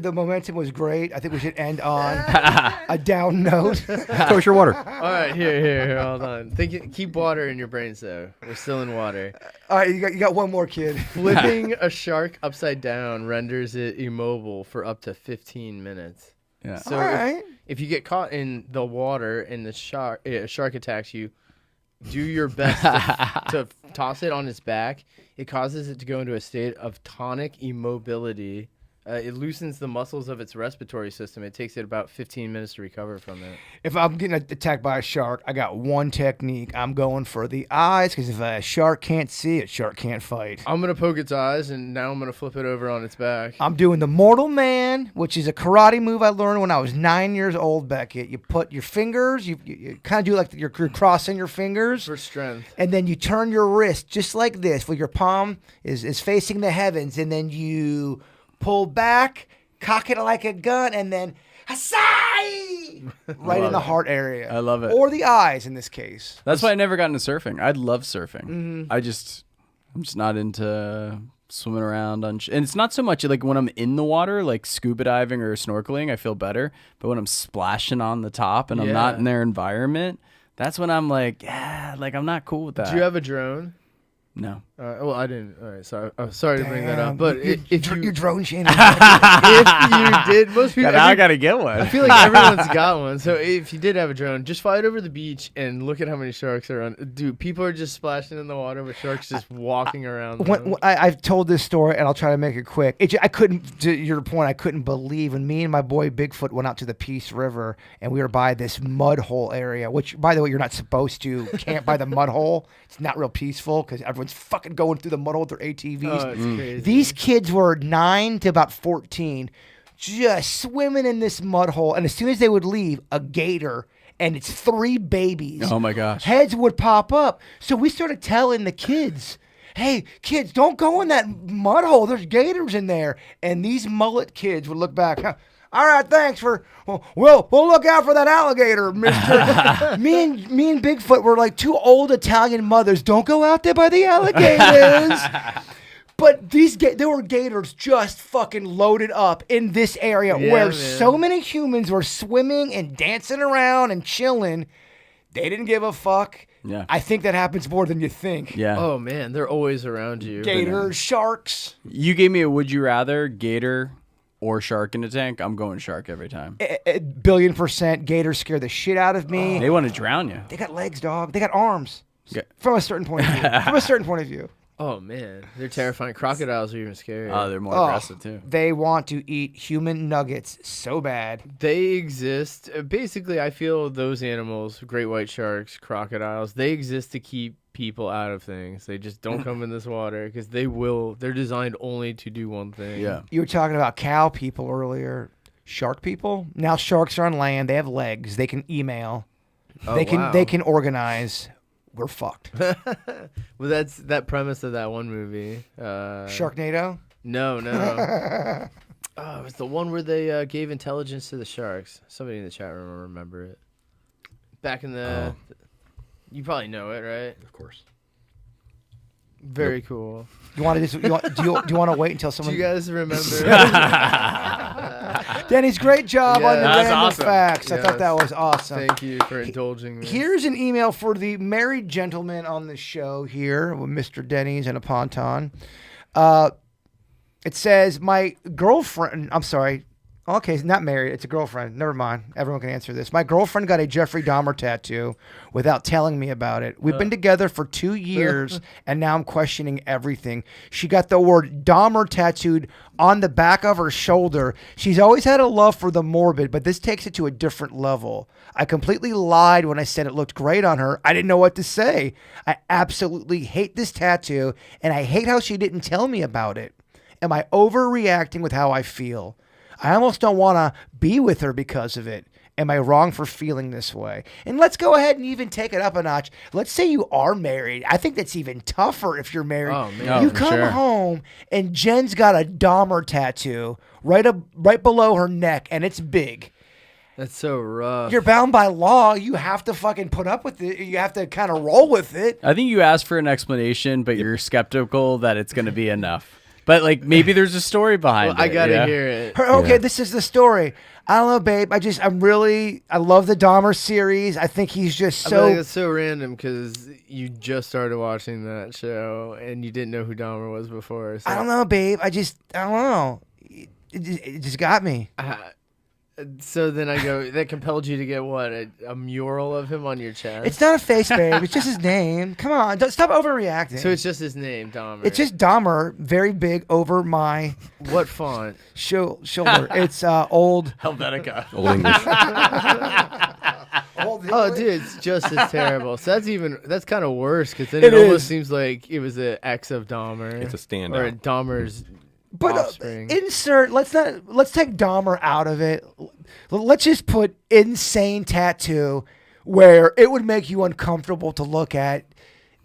the momentum was great. I think we should end on a down note. Kosher water. All right, here, hold on. Keep water in your brains, though. We're still in water. All right, you got one more, kid. Flipping a shark upside down renders it immobile for up to 15 minutes. Yeah. So All right. if you get caught in the water and a shark attacks you, do your best to toss it on its back. It causes it to go into a state of tonic immobility. It loosens the muscles of its respiratory system. It takes it about 15 minutes to recover from it. If I'm getting attacked by a shark, I got one technique. I'm going for the eyes because if a shark can't see, a shark can't fight. I'm going to poke its eyes, and now I'm going to flip it over on its back. I'm doing the Mortal Man, which is a karate move I learned when I was 9 years old, Beckett. You put your fingers, you kind of do like you're crossing your fingers. For strength. And then you turn your wrist just like this, where your palm is facing the heavens, and then you pull back, cock it like a gun, and then Hasai! Right in the heart area. I love it. Or the eyes in this case. That's why I never got into surfing. I love surfing. Mm-hmm. I'm just not into swimming around and it's not so much like when I'm in the water, like scuba diving or snorkeling, I feel better. But when I'm splashing on the top and I'm not in their environment, that's when I'm like, yeah, like I'm not cool with that. Do you have a drone? No. Well, I didn't. All right, sorry. I'm sorry to bring that up, but if Your you drone Shane. if you did, most people. I gotta get one. I feel like everyone's got one. So if you did have a drone, just fly it over the beach and look at how many sharks are on. Dude, people are just splashing in the water with sharks just walking around. When I've told this story, and I'll try to make it quick. I couldn't, to your point, I couldn't believe when me and my boy Bigfoot went out to the Peace River, and we were by this mud hole area, which, by the way, you're not supposed to camp by the mud hole. It's not real peaceful because everyone's fucking going through the mud hole with their ATVs. Oh, it's crazy. These kids were 9 to about 14, just swimming in this mud hole, and as soon as they would leave, a gator and its 3 babies. Oh my gosh. Heads would pop up. So we started telling the kids, hey, kids, don't go in that mud hole. There's gators in there. And these mullet kids would look back. Huh, all right, thanks for. We'll look out for that alligator, Mister. me and Bigfoot were like 2 old Italian mothers. Don't go out there by the alligators. But there were gators just fucking loaded up in this area where so many humans were swimming and dancing around and chilling. They didn't give a fuck. Yeah. I think that happens more than you think. Yeah. Oh man, they're always around you. Gators, sharks. You gave me a would you rather, gator or shark in a tank? I'm going shark every time. A billion% gators scare the shit out of me. They want to drown you. They got legs, dog. They got arms. Yeah. From a certain point of view. Oh man, they're terrifying. Crocodiles are even scarier. Oh, they're more aggressive too. They want to eat human nuggets so bad. They exist. Basically, I feel those animals, great white sharks, crocodiles, they exist to keep people out of things. They just don't come in this water because they're designed only to do one thing. Yeah. You were talking about cow people earlier. Shark people? Now sharks are on land. They have legs. They can email. Oh, They can organize. We're fucked. Well, that's that premise of that one movie. Sharknado? No. Oh, it was the one where they gave intelligence to the sharks. Somebody in the chat room will remember it. Back in the... You probably know it, right? Of course. Very cool. You want to do you want to wait until Do someone? you guys remember? Dennys, great job on the Yes. random awesome. facts. I thought Yes. that was awesome. Thank you for indulging me. Here's an email for the married gentleman on the show here with Mr. Dennys and a ponton. It says, my girlfriend, I'm sorry. Okay, it's not married. It's a girlfriend. Never mind. Everyone can answer this. My girlfriend got a Jeffrey Dahmer tattoo without telling me about it. We've been together for 2 years, and now I'm questioning everything. She got the word Dahmer tattooed on the back of her shoulder. She's always had a love for the morbid, but this takes it to a different level. I completely lied when I said it looked great on her. I didn't know what to say. I absolutely hate this tattoo, and I hate how she didn't tell me about it. Am I overreacting with how I feel? I almost don't want to be with her because of it. Am I wrong for feeling this way? And let's go ahead and even take it up a notch. Let's say you are married. I think that's even tougher if you're married. Oh, man. You for come sure. home and Jen's got a Dahmer tattoo right below her neck, and it's big. That's so rough. You're bound by law. You have to fucking put up with it. You have to kind of roll with it. I think you asked for an explanation, but you're skeptical that it's going to be enough. But like maybe there's a story behind it. I gotta yeah? hear it. Okay, this is the story. I don't know, babe. I love the Dahmer series. I think he's just I feel so. like it's so random because you just started watching that show and you didn't know who Dahmer was before. So. I don't know, babe. I don't know. It just got me. So then I go, that compelled you to get what? A mural of him on your chest? It's not a face, babe. It's just his name. Come on, stop overreacting. So it's just his name, Dahmer. It's just Dahmer, very big over my What font? shoulder. It's old. Helvetica. Old English. Oh, dude, it's just as terrible. So that's kind of worse because then It it almost is. seems like it was an ex of Dahmer. It's a standout. Or a Dahmer's But offspring. let's take Dahmer out of it. Let's just put insane tattoo where it would make you uncomfortable to look at.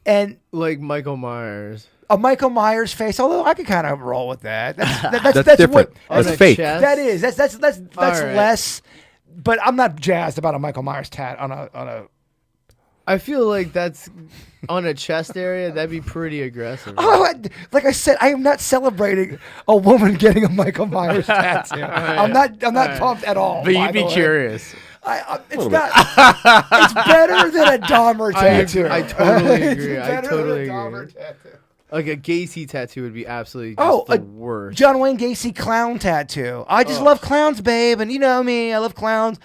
And Like Michael Myers. a Michael Myers face. Although I could kind of roll with that. That's different. What, That's fake. that is. That's right. less. But I'm not jazzed about a Michael Myers tat on a. I feel like that's on a chest area. That'd be pretty aggressive. Oh, like I said, I am not celebrating a woman getting a Michael Myers tattoo. I'm not pumped at all. But by you'd be the way. curious. It's not. It's better than a Dahmer tattoo. I totally It's agree. I better than totally a Dahmer agree. tattoo. Like a Gacy tattoo would be absolutely just the worst. John Wayne Gacy clown tattoo. I just love clowns, babe, and you know me. I love clowns.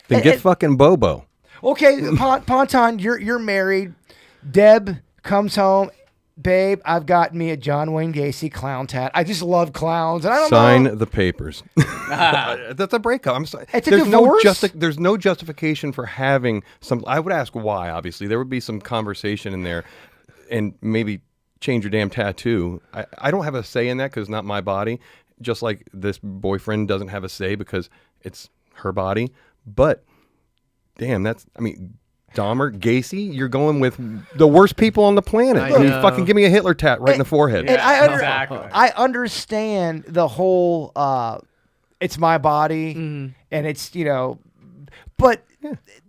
Then get fucking Bobo. Okay, Ponton, you're married. Deb comes home. Babe, I've got me a John Wayne Gacy clown tat. I just love clowns, and I don't know. Sign the papers. That's a breakup. I'm sorry. It's a there's divorce? There's no justification for having some. I would ask why. Obviously, there would be some conversation in there, and maybe change your damn tattoo. I don't have a say in that because it's not my body. Just like this boyfriend doesn't have a say because it's her body. But damn, Dahmer, Gacy, you're going with the worst people on the planet. I I mean, know. fucking give me a Hitler tat right in the forehead. And exactly. I understand the whole it's my body and it's, but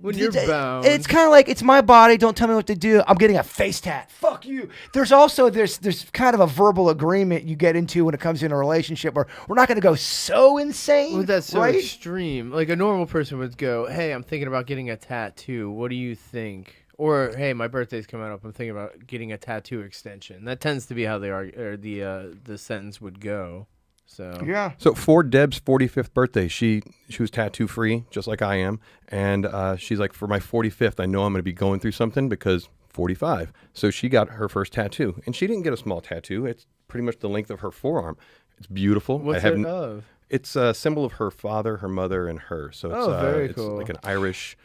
When you're bound. it's kind of like it's my body, don't tell me what to do. I'm getting a face tat. Fuck you. There's also there's kind of a verbal agreement you get into when it comes in a relationship where we're not going to go so insane. Well, that's so right? extreme. Like a normal person would go, "Hey, I'm thinking about getting a tattoo. What do you think?" Or, "Hey, my birthday's coming up. I'm thinking about getting a tattoo extension." That tends to be how they are, or the sentence would go. So Yeah. So for Deb's 45th birthday, she was tattoo free, just like I am, and she's like, for my 45th, I know I'm going to be going through something because 45. So she got her first tattoo, and she didn't get a small tattoo. It's pretty much the length of her forearm. It's beautiful. what's it of? It's a symbol of her father, her mother, and her. So it's, very it's cool. like an Irish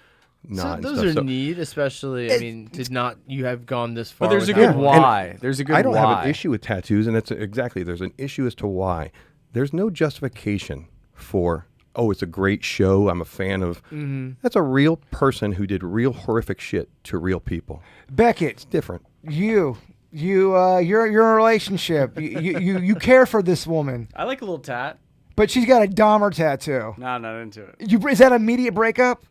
knot. So and those stuff. are So neat, especially. I mean, you have gone this far? But there's a without good one? why. There's a good I don't why. have an issue with tattoos, and that's exactly, there's an issue as to why. There's no justification for, it's a great show, I'm a fan of. That's a real person who did real horrific shit to real people. Beckett, It's different. you're in a relationship. You care for this woman, I like a little tat. but she's got a Dahmer tattoo. No, I'm not into it. Is that an immediate breakup?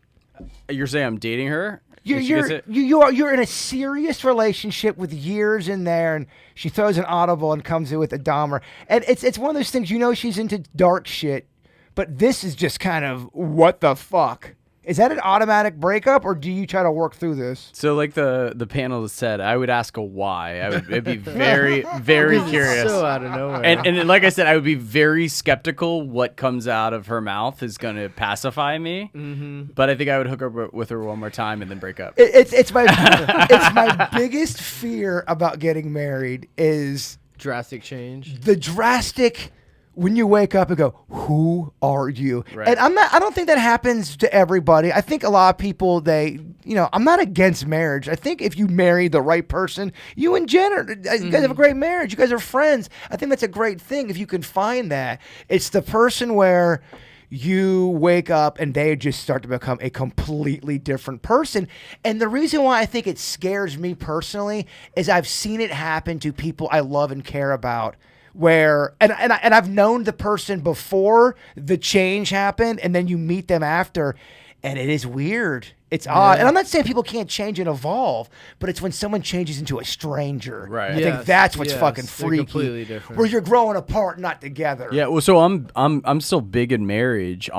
You're saying I'm dating her? If she gets it? You're in a serious relationship with years in there, and she throws an audible and comes in with a Dahmer, and it's one of those things. She's into dark shit, but this is just kind of what the fuck. Is that an automatic breakup, or do you try to work through this? So like the panel said, I would ask a why. It'd be very, very It's curious. so out of nowhere. And like I said, I would be very skeptical what comes out of her mouth is going to pacify me. Mm-hmm. But I think I would hook up with her one more time and then break up. It's my biggest fear about getting married is drastic change. the drastic. When you wake up and go, who are you? Right. And I don't think that happens to everybody. I think a lot of people, I'm not against marriage. I think if you marry the right person, you and Jen you guys have a great marriage. You guys are friends. I think that's a great thing if you can find that. It's the person where you wake up and they just start to become a completely different person. And the reason why I think it scares me personally is I've seen it happen to people I love and care about. Where and I've known the person before the change happened, and then you meet them after, and it is weird. It's odd, and I'm not saying people can't change and evolve, but it's when someone changes into a stranger. Right. I think Yes, that's what's yes, fucking they're freaky. completely different. Where you're growing apart, not together. Yeah, well, so I'm still big in marriage,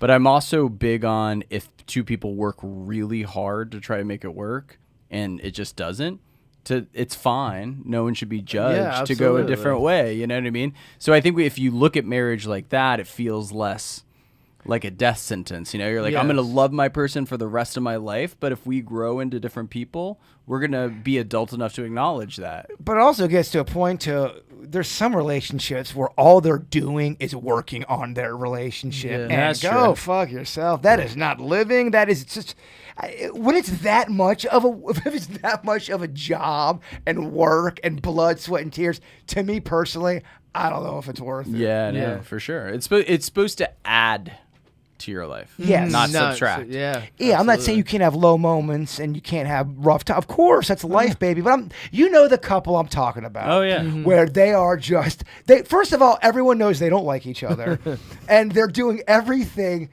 but I'm also big on if two people work really hard to try to make it work, and it just doesn't. It's fine. No one should be judged to go a absolutely. different way. You know what I mean? So I think if you look at marriage like that, it feels less like a death sentence. You're like, I'm going to Yes. love my person for the rest of my life. But if we grow into different people, we're going to be adult enough to acknowledge that. But it also gets to a point there's some relationships where all they're doing is working on their relationship. Yeah. And That's go true. fuck yourself. That is not living. That is just when it's that much of a job and work and blood, sweat, and tears. To me personally, I don't know if it's worth it. Yeah, no, Yeah. for sure. It's supposed to add to your life. Yes. Not No, subtract. yeah. Yeah, I'm not saying you can't have low moments and you can't have rough time. Of course, that's life, baby. But you know the couple I'm talking about. Oh, yeah. Where they are just first of all, everyone knows they don't like each other, and they're doing everything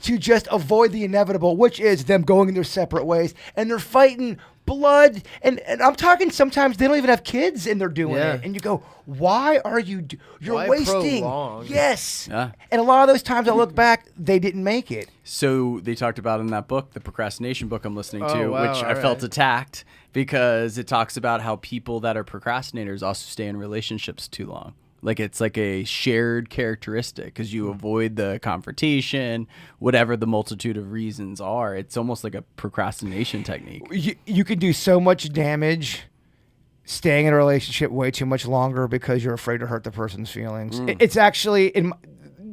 to just avoid the inevitable, which is them going in their separate ways, and they're fighting blood, and I'm talking sometimes they don't even have kids and they're doing Yeah. it, and you go, why are you you're Why wasting prolong? yes Yeah. and a lot of those times I look back, they didn't make it. So they talked about in that book, the Procrastination book I'm listening to, Oh, wow, which I all felt right. attacked because it talks about how people that are procrastinators also stay in relationships too long. Like it's like a shared characteristic because you avoid the confrontation, whatever the multitude of reasons are. It's almost like a procrastination technique. You can do so much damage staying in a relationship way too much longer because you're afraid to hurt the person's feelings. It's actually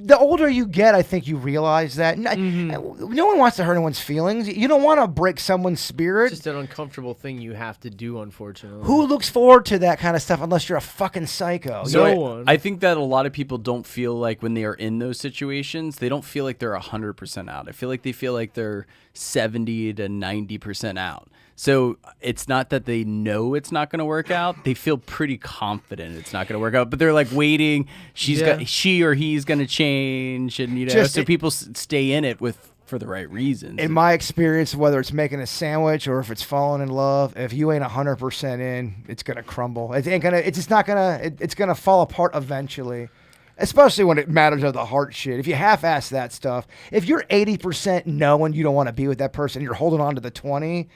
the older you get, I think you realize that. No one wants to hurt anyone's feelings. You don't want to break someone's spirit. It's just an uncomfortable thing you have to do, unfortunately. Who looks forward to that kind of stuff unless you're a fucking psycho? So No one. I think that a lot of people don't feel like when they are in those situations, they don't feel like they're 100% out. I feel like they feel like they're 70 to 90% out. So it's not that they know it's not going to work out. They feel pretty confident it's not going to work out, but they're like waiting. She or he's going to change, and so people stay in it for the right reasons. In my experience, whether it's making a sandwich or if it's falling in love, if you ain't 100% in, it's gonna crumble. It's gonna fall apart eventually. Especially when it matters of the heart shit. If you half-ass that stuff, if you're 80% knowing you don't want to be with that person, you're holding on to the 20.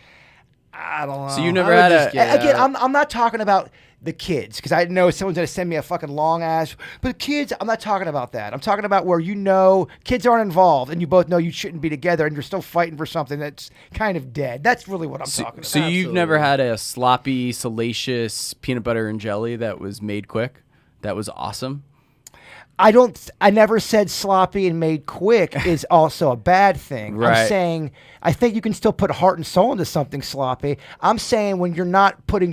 I don't know. So you never had Again, I'm not talking about the kids because I know someone's gonna send me a fucking long ass. But kids, I'm not talking about that. I'm talking about where kids aren't involved and you both know you shouldn't be together and you're still fighting for something that's kind of dead. That's really what I'm talking about. So you've never had a sloppy, salacious peanut butter and jelly that was made quick? That was awesome? I never said sloppy and made quick is also a bad thing. Right. I'm saying I think you can still put heart and soul into something sloppy. I'm saying when you're not putting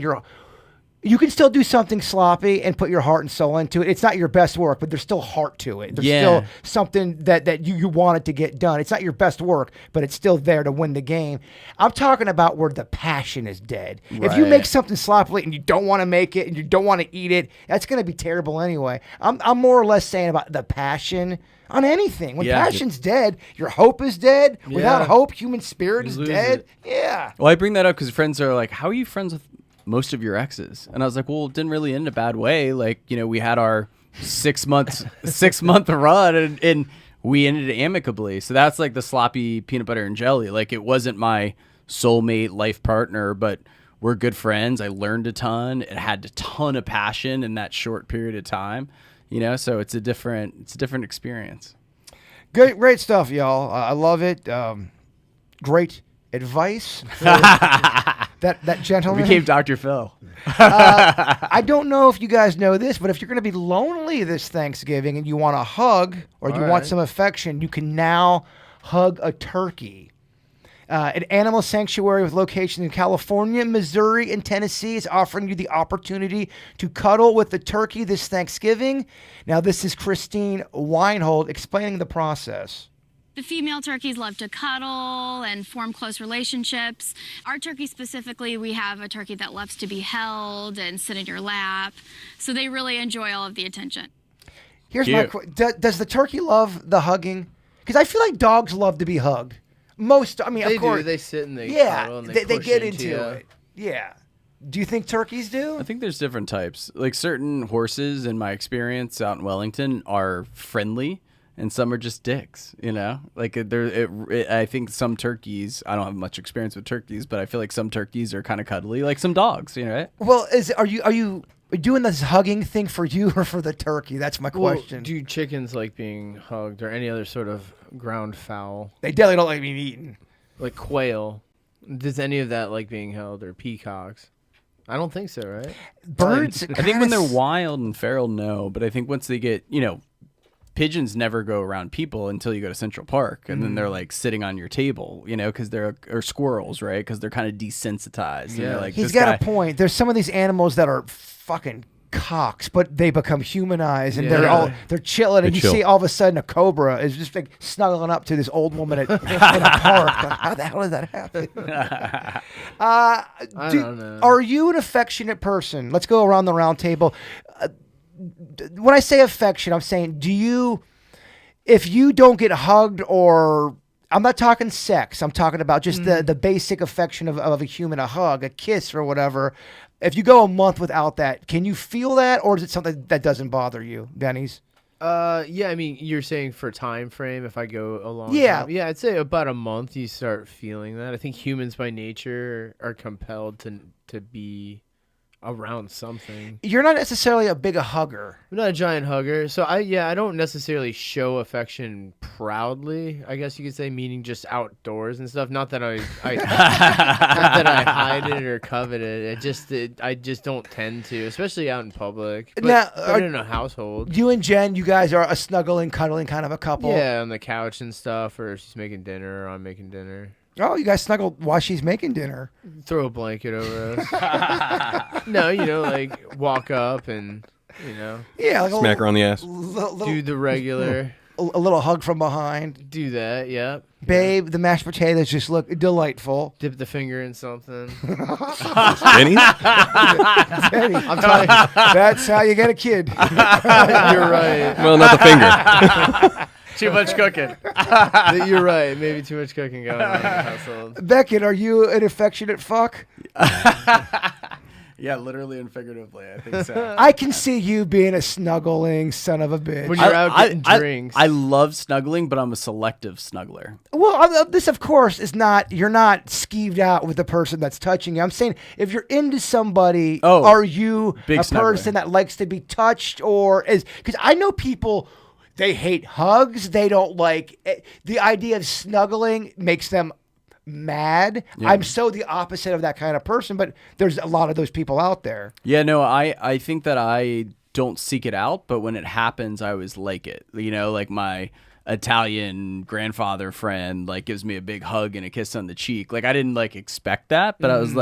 you can still do something sloppy and put your heart and soul into it. It's not your best work, but there's still heart to it. There's still something that you wanted to get done. It's not your best work, but it's still there to win the game. I'm talking about where the passion is dead. If you make something sloppily and you don't want to make it and you don't want to eat it, that's going to be terrible anyway. I'm more or less saying about the passion on anything. When passion's dead, your hope is dead. Without hope, human spirit is dead. Yeah. Well, I bring that up because friends are like, how are you friends with most of your exes? And I was like, well, it didn't really end a bad way. Like, we had our 6 month run and we ended it amicably. So that's like the sloppy peanut butter and jelly. Like, it wasn't my soulmate life partner, but we're good friends. I learned a ton. It had a ton of passion in that short period of time, so it's a different experience. Great stuff, y'all. I love it. Great advice. That gentleman Became Dr. Phil. I don't know if you guys know this, but if you're going to be lonely this Thanksgiving and you want a hug or you want some affection, you can now hug a turkey. An animal sanctuary with locations in California, Missouri, and Tennessee is offering you the opportunity to cuddle with the turkey this Thanksgiving. Now, this is Christine Weinhold explaining the process. The female turkeys love to cuddle and form close relationships. Our turkey specifically, we have a turkey that loves to be held and sit in your lap. So they really enjoy all of the attention. Here's my question. Does the turkey love the hugging? Because I feel like dogs love to be hugged. They of course. do. They sit and they cuddle and they push get into into it. Yeah. Do you think turkeys do? I think there's different types. Like certain horses, in my experience out in Wellington, are friendly. And some are just dicks, Like I think some turkeys. I don't have much experience with turkeys, but I feel like some turkeys are kind of cuddly, like some dogs, right? Well, are you doing this hugging thing for you or for the turkey? That's my question. Do chickens like being hugged or any other sort of ground fowl? They definitely don't like being eaten. Like quail. Does any of that like being held, or peacocks? I don't think so, right? Birds. I think when they're wild and feral, no. But I think once they get, pigeons never go around people until you go to Central Park, and then they're like sitting on your table, because or squirrels, right? Because they're kind of desensitized. Yeah, like he's got a point. There's some of these animals that are fucking cocks, but they become humanized and Yeah. they're chilling, and They you chill. see all of a sudden a cobra is just like snuggling up to this old woman in a park. Like, how the hell did that happen? I don't know. Are you an affectionate person? Let's go around the round table. When I say affection, I'm saying, if you don't get hugged, or I'm not talking sex, I'm talking about just the basic affection of a human, a hug, a kiss, or whatever. If you go a month without that, can you feel that, or is it something that doesn't bother you, Dennys? Yeah, I mean, you're saying for time frame, if I go a long Yeah. time. Yeah, I'd say about a month you start feeling that. I think humans by nature are compelled to be around something. You're not necessarily a big hugger. I'm not a giant hugger, so I don't necessarily show affection proudly. I guess you could say, meaning just outdoors and stuff. Not that I not that I hide it or covet it. I just don't tend to, especially out in public. But, Now, but in a household. You and Jen, you guys are a snuggling, cuddling kind of a couple. Yeah, on the couch and stuff, or if she's making dinner or I'm making dinner. Oh, you guys snuggle while she's making dinner. Throw a blanket over us. No, like walk up and, Yeah, like Smack her on the ass. do the regular. a little hug from behind. Do that, yeah. Babe, the mashed potatoes just look delightful. Dip the finger in something. Denny's? Denny, I'm telling that's how you get a kid. you, you're right. Well, not the finger. Too much cooking. You're right. Maybe too much cooking going on in the household. Beckett, are you an affectionate fuck? Yeah, literally and figuratively, I think so. I can see you being a snuggling son of a bitch. When you're out getting drinks. I love snuggling, but I'm a selective snuggler. Well, this, of course, is not. You're not skeeved out with the person that's touching you. I'm saying, if you're into somebody, are you big a snuggler. person that likes to be touched, or is because I know people. They hate hugs. They don't like the idea of snuggling. Makes them mad. Yeah. I'm so the opposite of that kind of person, but there's a lot of those people out there. Yeah, no, I think that I don't seek it out, but when it happens, I always like it. Like my Italian grandfather friend gives me a big hug and a kiss on the cheek. I didn't expect that, but I was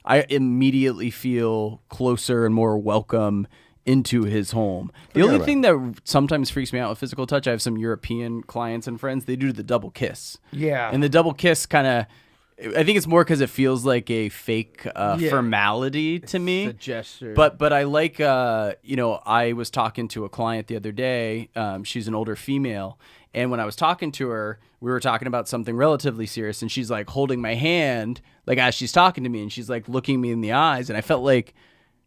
I immediately feel closer and more welcome into his home. The only thing that sometimes freaks me out with physical touch, I have some European clients and friends, they do the double kiss. Yeah. And the double kiss kind of, I think it's more because it feels like a fake formality to me. It's a gesture. But I like, I was talking to a client the other day. She's an older female. And when I was talking to her, we were talking about something relatively serious. And she's holding my hand, as she's talking to me. And she's looking me in the eyes. And I felt like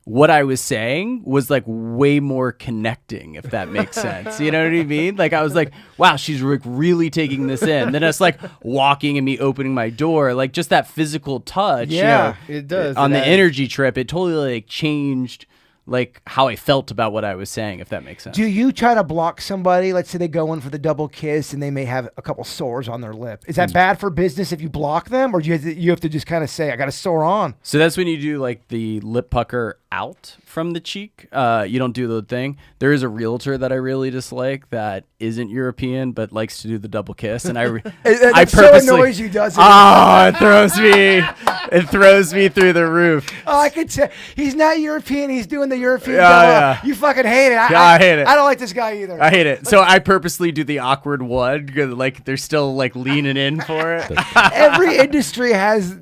what I was saying was way more connecting, if that makes sense. You know what I mean? I was wow, she's really taking this in. Then it's walking and me opening my door, just that physical touch. Yeah, it does. On It the adds- energy trip, it totally changed how I felt about what I was saying, if that makes sense. Do you try to block somebody? Let's say they go in for the double kiss and they may have a couple sores on their lip. Is that bad for business if you block them, or do you have to just kind of say, I got a sore on? So that's when you do the lip pucker out from the cheek. You don't do the thing. There is a realtor that I really dislike that isn't European but likes to do the double kiss, and I That so purposely annoys you, doesn't it? Oh, it throws me through the roof. Oh, I can tell. He's not European. He's doing the European. Yeah, double. yeah. You fucking hate it. I hate it. I don't like this guy either. I hate it. So I purposely do the awkward one because they're still leaning in for it. Every industry has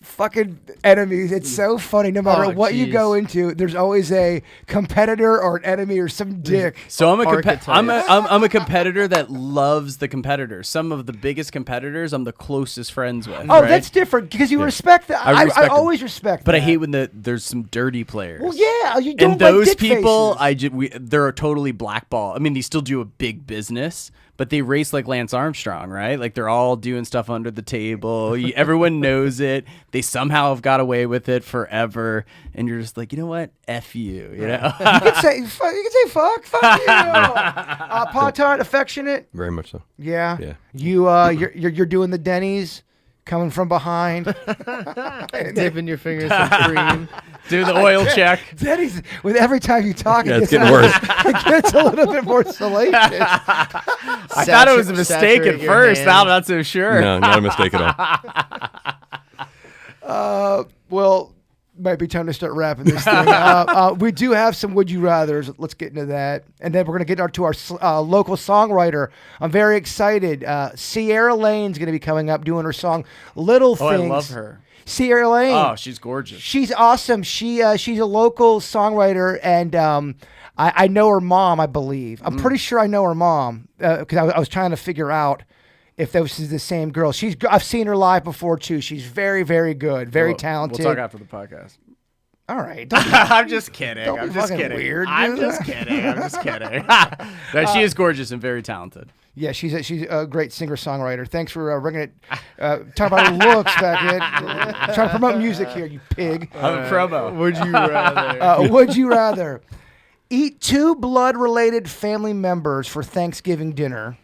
fucking enemies. It's so funny. No matter Oh, what you jeez. go into, there's always a competitor or an enemy or some dick. So I'm Archetypes. I'm a competitor that loves the competitors. Some of the biggest competitors I'm the closest friends with. Oh, right? that's different because you respect that. I respect I them. always respect But that. I hate when there's some dirty players. Well, yeah, you don't And like those dick people, faces. they're totally blackball. I mean, they still do a big business, but they race like Lance Armstrong, right? They're all doing stuff under the table. Everyone knows it. They somehow have got away with it forever, and you're just you know what? F you, you know? You can say fuck you. Pot-tart, affectionate. Very much so. Yeah. Yeah. You're doing the Dennys, coming from behind. Dipping your fingers in cream. Do the oil check. Denny's, with every time you talk, Yeah, it it's gets getting worse. It gets a little bit more salacious. I thought it was a mistake at Saturate your first. hand. Now I'm not so sure. No, not a mistake at all. Well, might be time to start wrapping this thing. We do have some would you rather's. Let's get into that, and then we're gonna get to our local songwriter. I'm very excited. Sierra Lane's gonna be coming up doing her song "Little Oh, I Things." love her. Sierra Lane. Oh, she's gorgeous. She's awesome. She's a local songwriter, and I know her mom. I believe I'm pretty sure I know her mom because I was trying to figure out if this is the same girl. I've seen her live before too. She's very, very good, very talented. We'll talk after the podcast. All right. Don't be, I'm just kidding. don't be I'm just fucking kidding. weird, I'm dude. just kidding. I'm just kidding. No, she is gorgeous and very talented. yeah, she's a great singer songwriter. Thanks for bringing it. Talk about looks back in. Trying to promote music here, you pig. I'm a promo. Would you rather? Would you rather eat 2 blood-related family members for Thanksgiving dinner,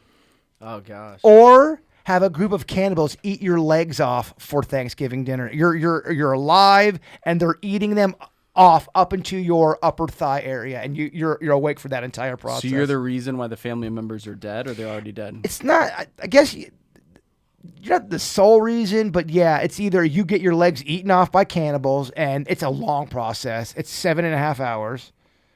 Oh gosh. or have a group of cannibals eat your legs off for Thanksgiving dinner? You're alive, and they're eating them off up into your upper thigh area, and you're awake for that entire process. So you're the reason why the family members are dead, or they're already dead? It's not. I guess you're not the sole reason, but yeah, it's either you get your legs eaten off by cannibals, and it's a long process. It's 7.5 hours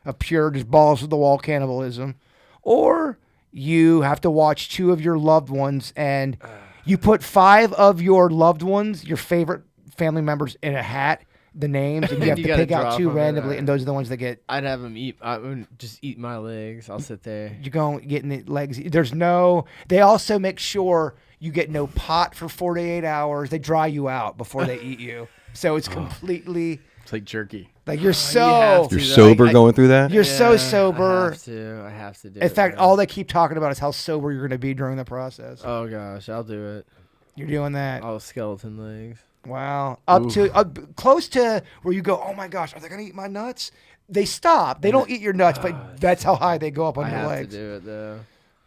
of pure just balls to the wall cannibalism, or you have to watch 2 of your loved ones, and you put 5 of your loved ones, your favorite family members, in a hat, the names, and you have You to gotta pick out drop 2 them in randomly, there. and those are the ones that get. I'd have them eat. I would just eat my legs. I'll sit there. You're going getting the legs. There's no. They also make sure you get no pot for 48 hours. They dry you out before they eat you, so it's completely It's like jerky. like you're have so to. You're Dude, sober going through that? you're so Yeah, sober. I have to do In it, fact, man. all they keep talking about is how sober you're going to be during the process. Oh gosh, I'll do it. You're doing that. All skeleton legs. Wow. Close to where you go, oh my gosh, are they going to eat my nuts? They stop. They don't eat your nuts, but that's how high they go up on I your have legs. to do it though.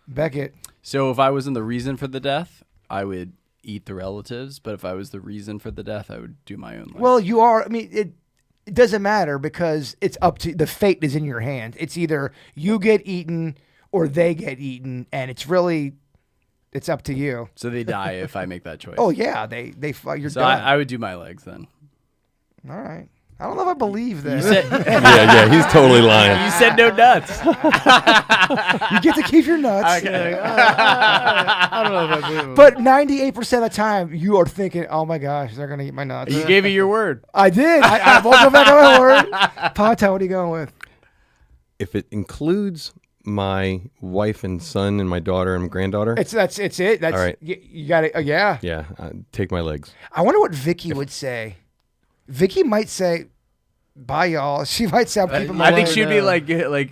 Beckett. So if I wasn't the reason for the death, I would eat the relatives. But if I was the reason for the death, I would do my own life. Well, you are. I mean, it doesn't matter because it's up to the fate is in your hands. It's either you get eaten or they get eaten, and it's up to you. So they die if I make that choice. Oh yeah, you're So done. I would do my legs then. All right. I don't know if I believe that. You said Yeah, he's totally lying. you said no nuts. You get to keep your nuts. I don't know if I believe him. But 98% of the time, you are thinking, "Oh my gosh, they're gonna eat my nuts." You gave me your word. I did. I won't go back on my word. Pata, what are you going with? If it includes my wife and son and my daughter and granddaughter, It's it. That's All right. You got it. Yeah. yeah, take my legs. I wonder what Vickie would say. Vickie might say, "Bye, y'all." She might say, "I'm keeping my I think legs." she'd be like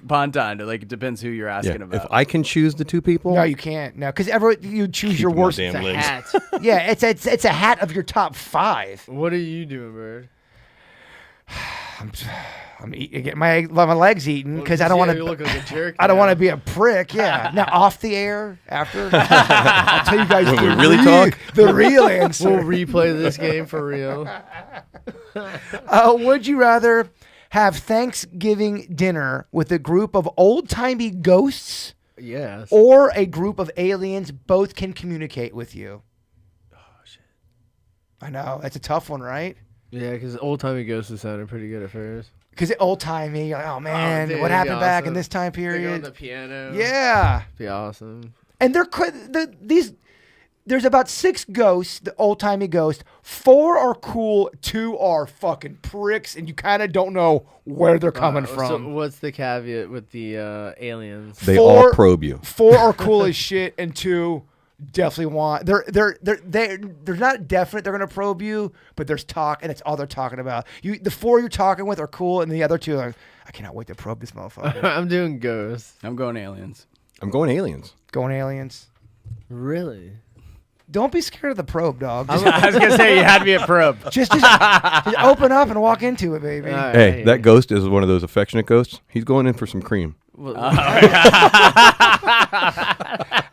Ponton. Like it depends who you're Yeah, asking if about. I can choose the 2 people, No, you can't. No, because you choose your keep my worst. damn legs. Hat. Yeah, it's a hat of your top 5. What are you doing, Bird? I'm getting my legs eaten because I don't want You look to. like a jerk. I don't now. want to be a prick. Yeah. Now off the air after, I'll tell you guys When the we really talk? the real answer. We'll replay this game for real. Would you rather have Thanksgiving dinner with a group of old-timey ghosts Yes. or a group of aliens both can communicate with you? Oh, shit. I know. That's a tough one, right? Yeah, because old timey ghosts sounded pretty good at first. Because old-timey, you're like, oh, man, dude, what it'd be happened back in awesome. this time They go on period? the piano. Yeah. Be awesome. And there's about 6 ghosts, the old-timey ghosts. 4 are cool, 2 are fucking pricks, and you kind of don't know where they're coming So from. what's the caveat with the aliens? They 4 all probe you. 4 are cool as shit, and 2 definitely want. They're not definite. They're gonna probe you, but there's talk, and that's all they're talking about. The 4 you're talking with are cool, and the other 2 are. I cannot wait to probe this motherfucker. I'm doing ghosts. I'm going aliens. I'm going aliens. Going aliens. Really? Don't be scared of the probe, dog. Just, I was gonna say you had me a probe. just open up and walk into it, baby. All right. Hey, that ghost is one of those affectionate ghosts. He's going in for some cream. I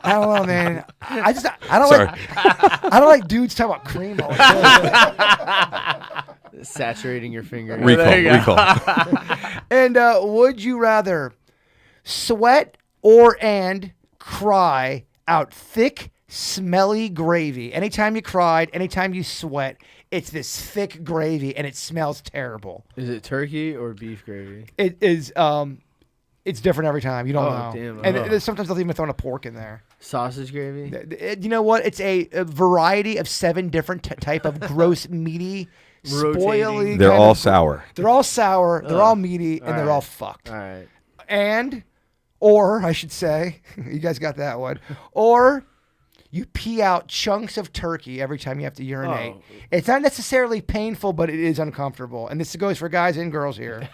don't know, man. I don't Sorry. I don't like dudes talking about cream all the time. Saturating your finger. Recall. And would you rather sweat and cry out thick, smelly gravy? Anytime you cried, anytime you sweat, It's this thick gravy, and it smells terrible. Is it turkey or beef gravy? It is. It's different every time. You don't know. Damn. And sometimes they'll even throw in a pork in there. Sausage gravy? You know what? It's a variety of 7 different type of gross, meaty, spoily. They're all sour. They're all sour. They're all meaty, and they're all fucked. All right. Or I should say, you guys got that one. Or you pee out chunks of turkey every time you have to urinate. Oh. It's not necessarily painful, but it is uncomfortable. And this goes for guys and girls here.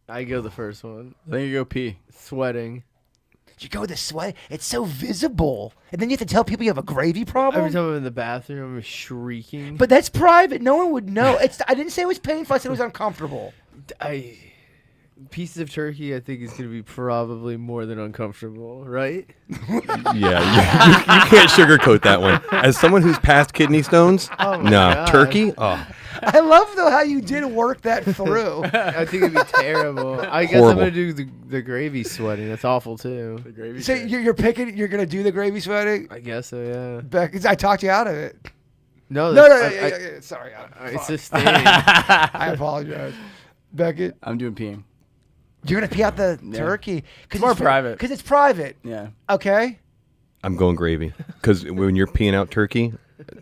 I go the first one. I think you go pee. Sweating. You go with the sweat. It's so visible. And then you have to tell people you have a gravy problem. Every time I'm in the bathroom, I'm shrieking. But that's private. No one would know. I didn't say it was painful. I said it was uncomfortable. Pieces of turkey, I think, is going to be probably more than uncomfortable, right? Yeah, you can't sugarcoat that one. As someone who's past kidney stones, God. turkey. Oh, I love though how you did work that through. I think it'd be terrible. I guess I'm going to do the gravy sweating. That's awful too. The gravy. So you're picking. You're gonna do the gravy sweating. I guess so. Yeah. Beck, I talked you out of it. No. Yeah, sorry. It's a stain. I apologize, Beckett. I'm doing peeing. You're gonna pee out the turkey It's more private. because it's private. Yeah. Okay. I'm going gravy because when you're peeing out turkey,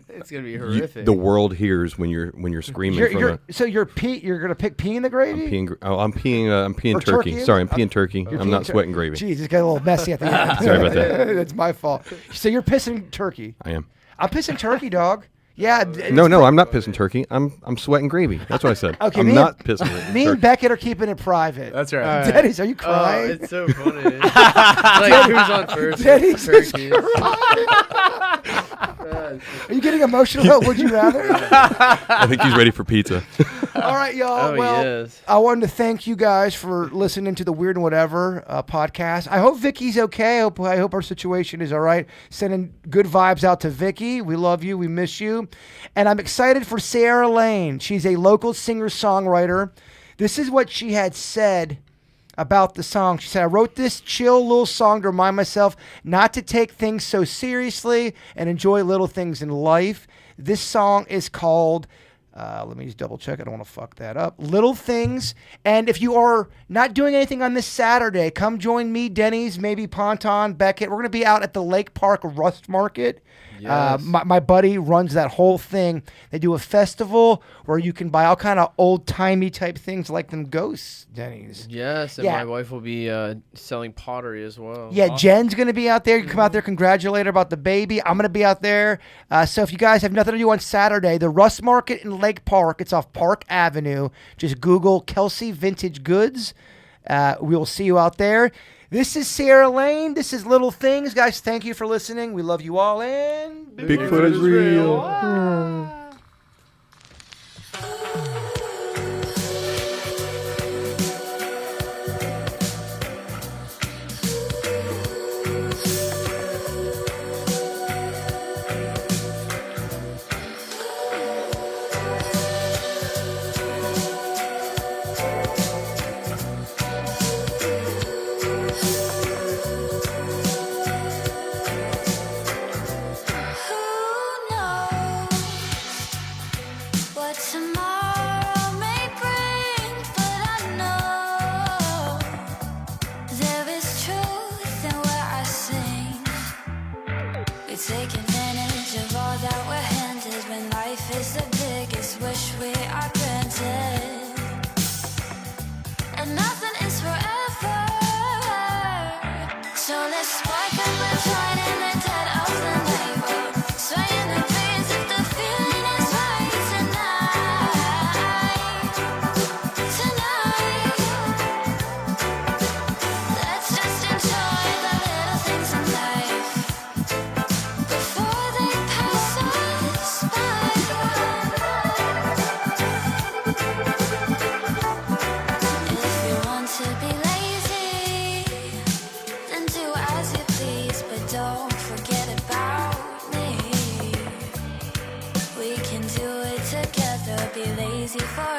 It's going to be horrific. the world hears when you're screaming. You're gonna pick pee in the gravy. I'm peeing Or turkey. turkey? Sorry, I'm peeing turkey. I'm not peeing sweating gravy. Jeez, it's got a little messy at the end. Sorry about that. That's my fault. So you're pissing turkey. I am. I'm pissing turkey, dog. Yeah. No, I'm not pissing turkey. I'm sweating gravy. That's what I said. Okay, I'm not pissing Me turkey. and Beckett are keeping it private. That's right. Dennys, are you crying? It's so funny. It's like, who's on first? Dennys is Turkey. Are you getting emotional about Would You Rather? I think he's ready for pizza. All right, y'all. Oh, well, yes. I wanted to thank you guys for listening to the Weird and Whatever podcast. I hope Vickie's okay. I hope our situation is all right. Sending good vibes out to Vickie. We love you. We miss you. And I'm excited for Sarah Lane. She's a local singer-songwriter. This is what she had said about the song. She said, I wrote this chill little song to remind myself not to take things so seriously and enjoy little things in life. This song is called, let me just double check. I don't want to fuck that up. Little Things. And if you are not doing anything on this Saturday, come join me, Dennys, maybe Ponton, Beckett. We're going to be out at the Lake Park Rust Market. Yes. My buddy runs that whole thing. They do a festival where you can buy all kind of old-timey type things like them ghosts, Dennys. Yes, and Yeah. my wife will be selling pottery as well. Yeah, Jen's going to be out there. You can come out there, congratulate her about the baby. I'm going to be out there. So if you guys have nothing to do on Saturday, the Rust Market in Lake Park, it's off Park Avenue. Just Google Kelsey Vintage Goods. We will see you out there. This is Sarah Lane. This is Little Things. Guys, thank you for listening. We love you all. And Bigfoot is real. Take advantage of all that we're handed when life is the biggest wish we are granted. And nothing is forever. So let's spark up a joint in the dead of the night. We'll sway in the breeze if the feeling is right tonight. Let's just enjoy the little things in life before they pass us by. If you want to be lazy, then do as you please, but don't forget about me. We can do it together, be lazy for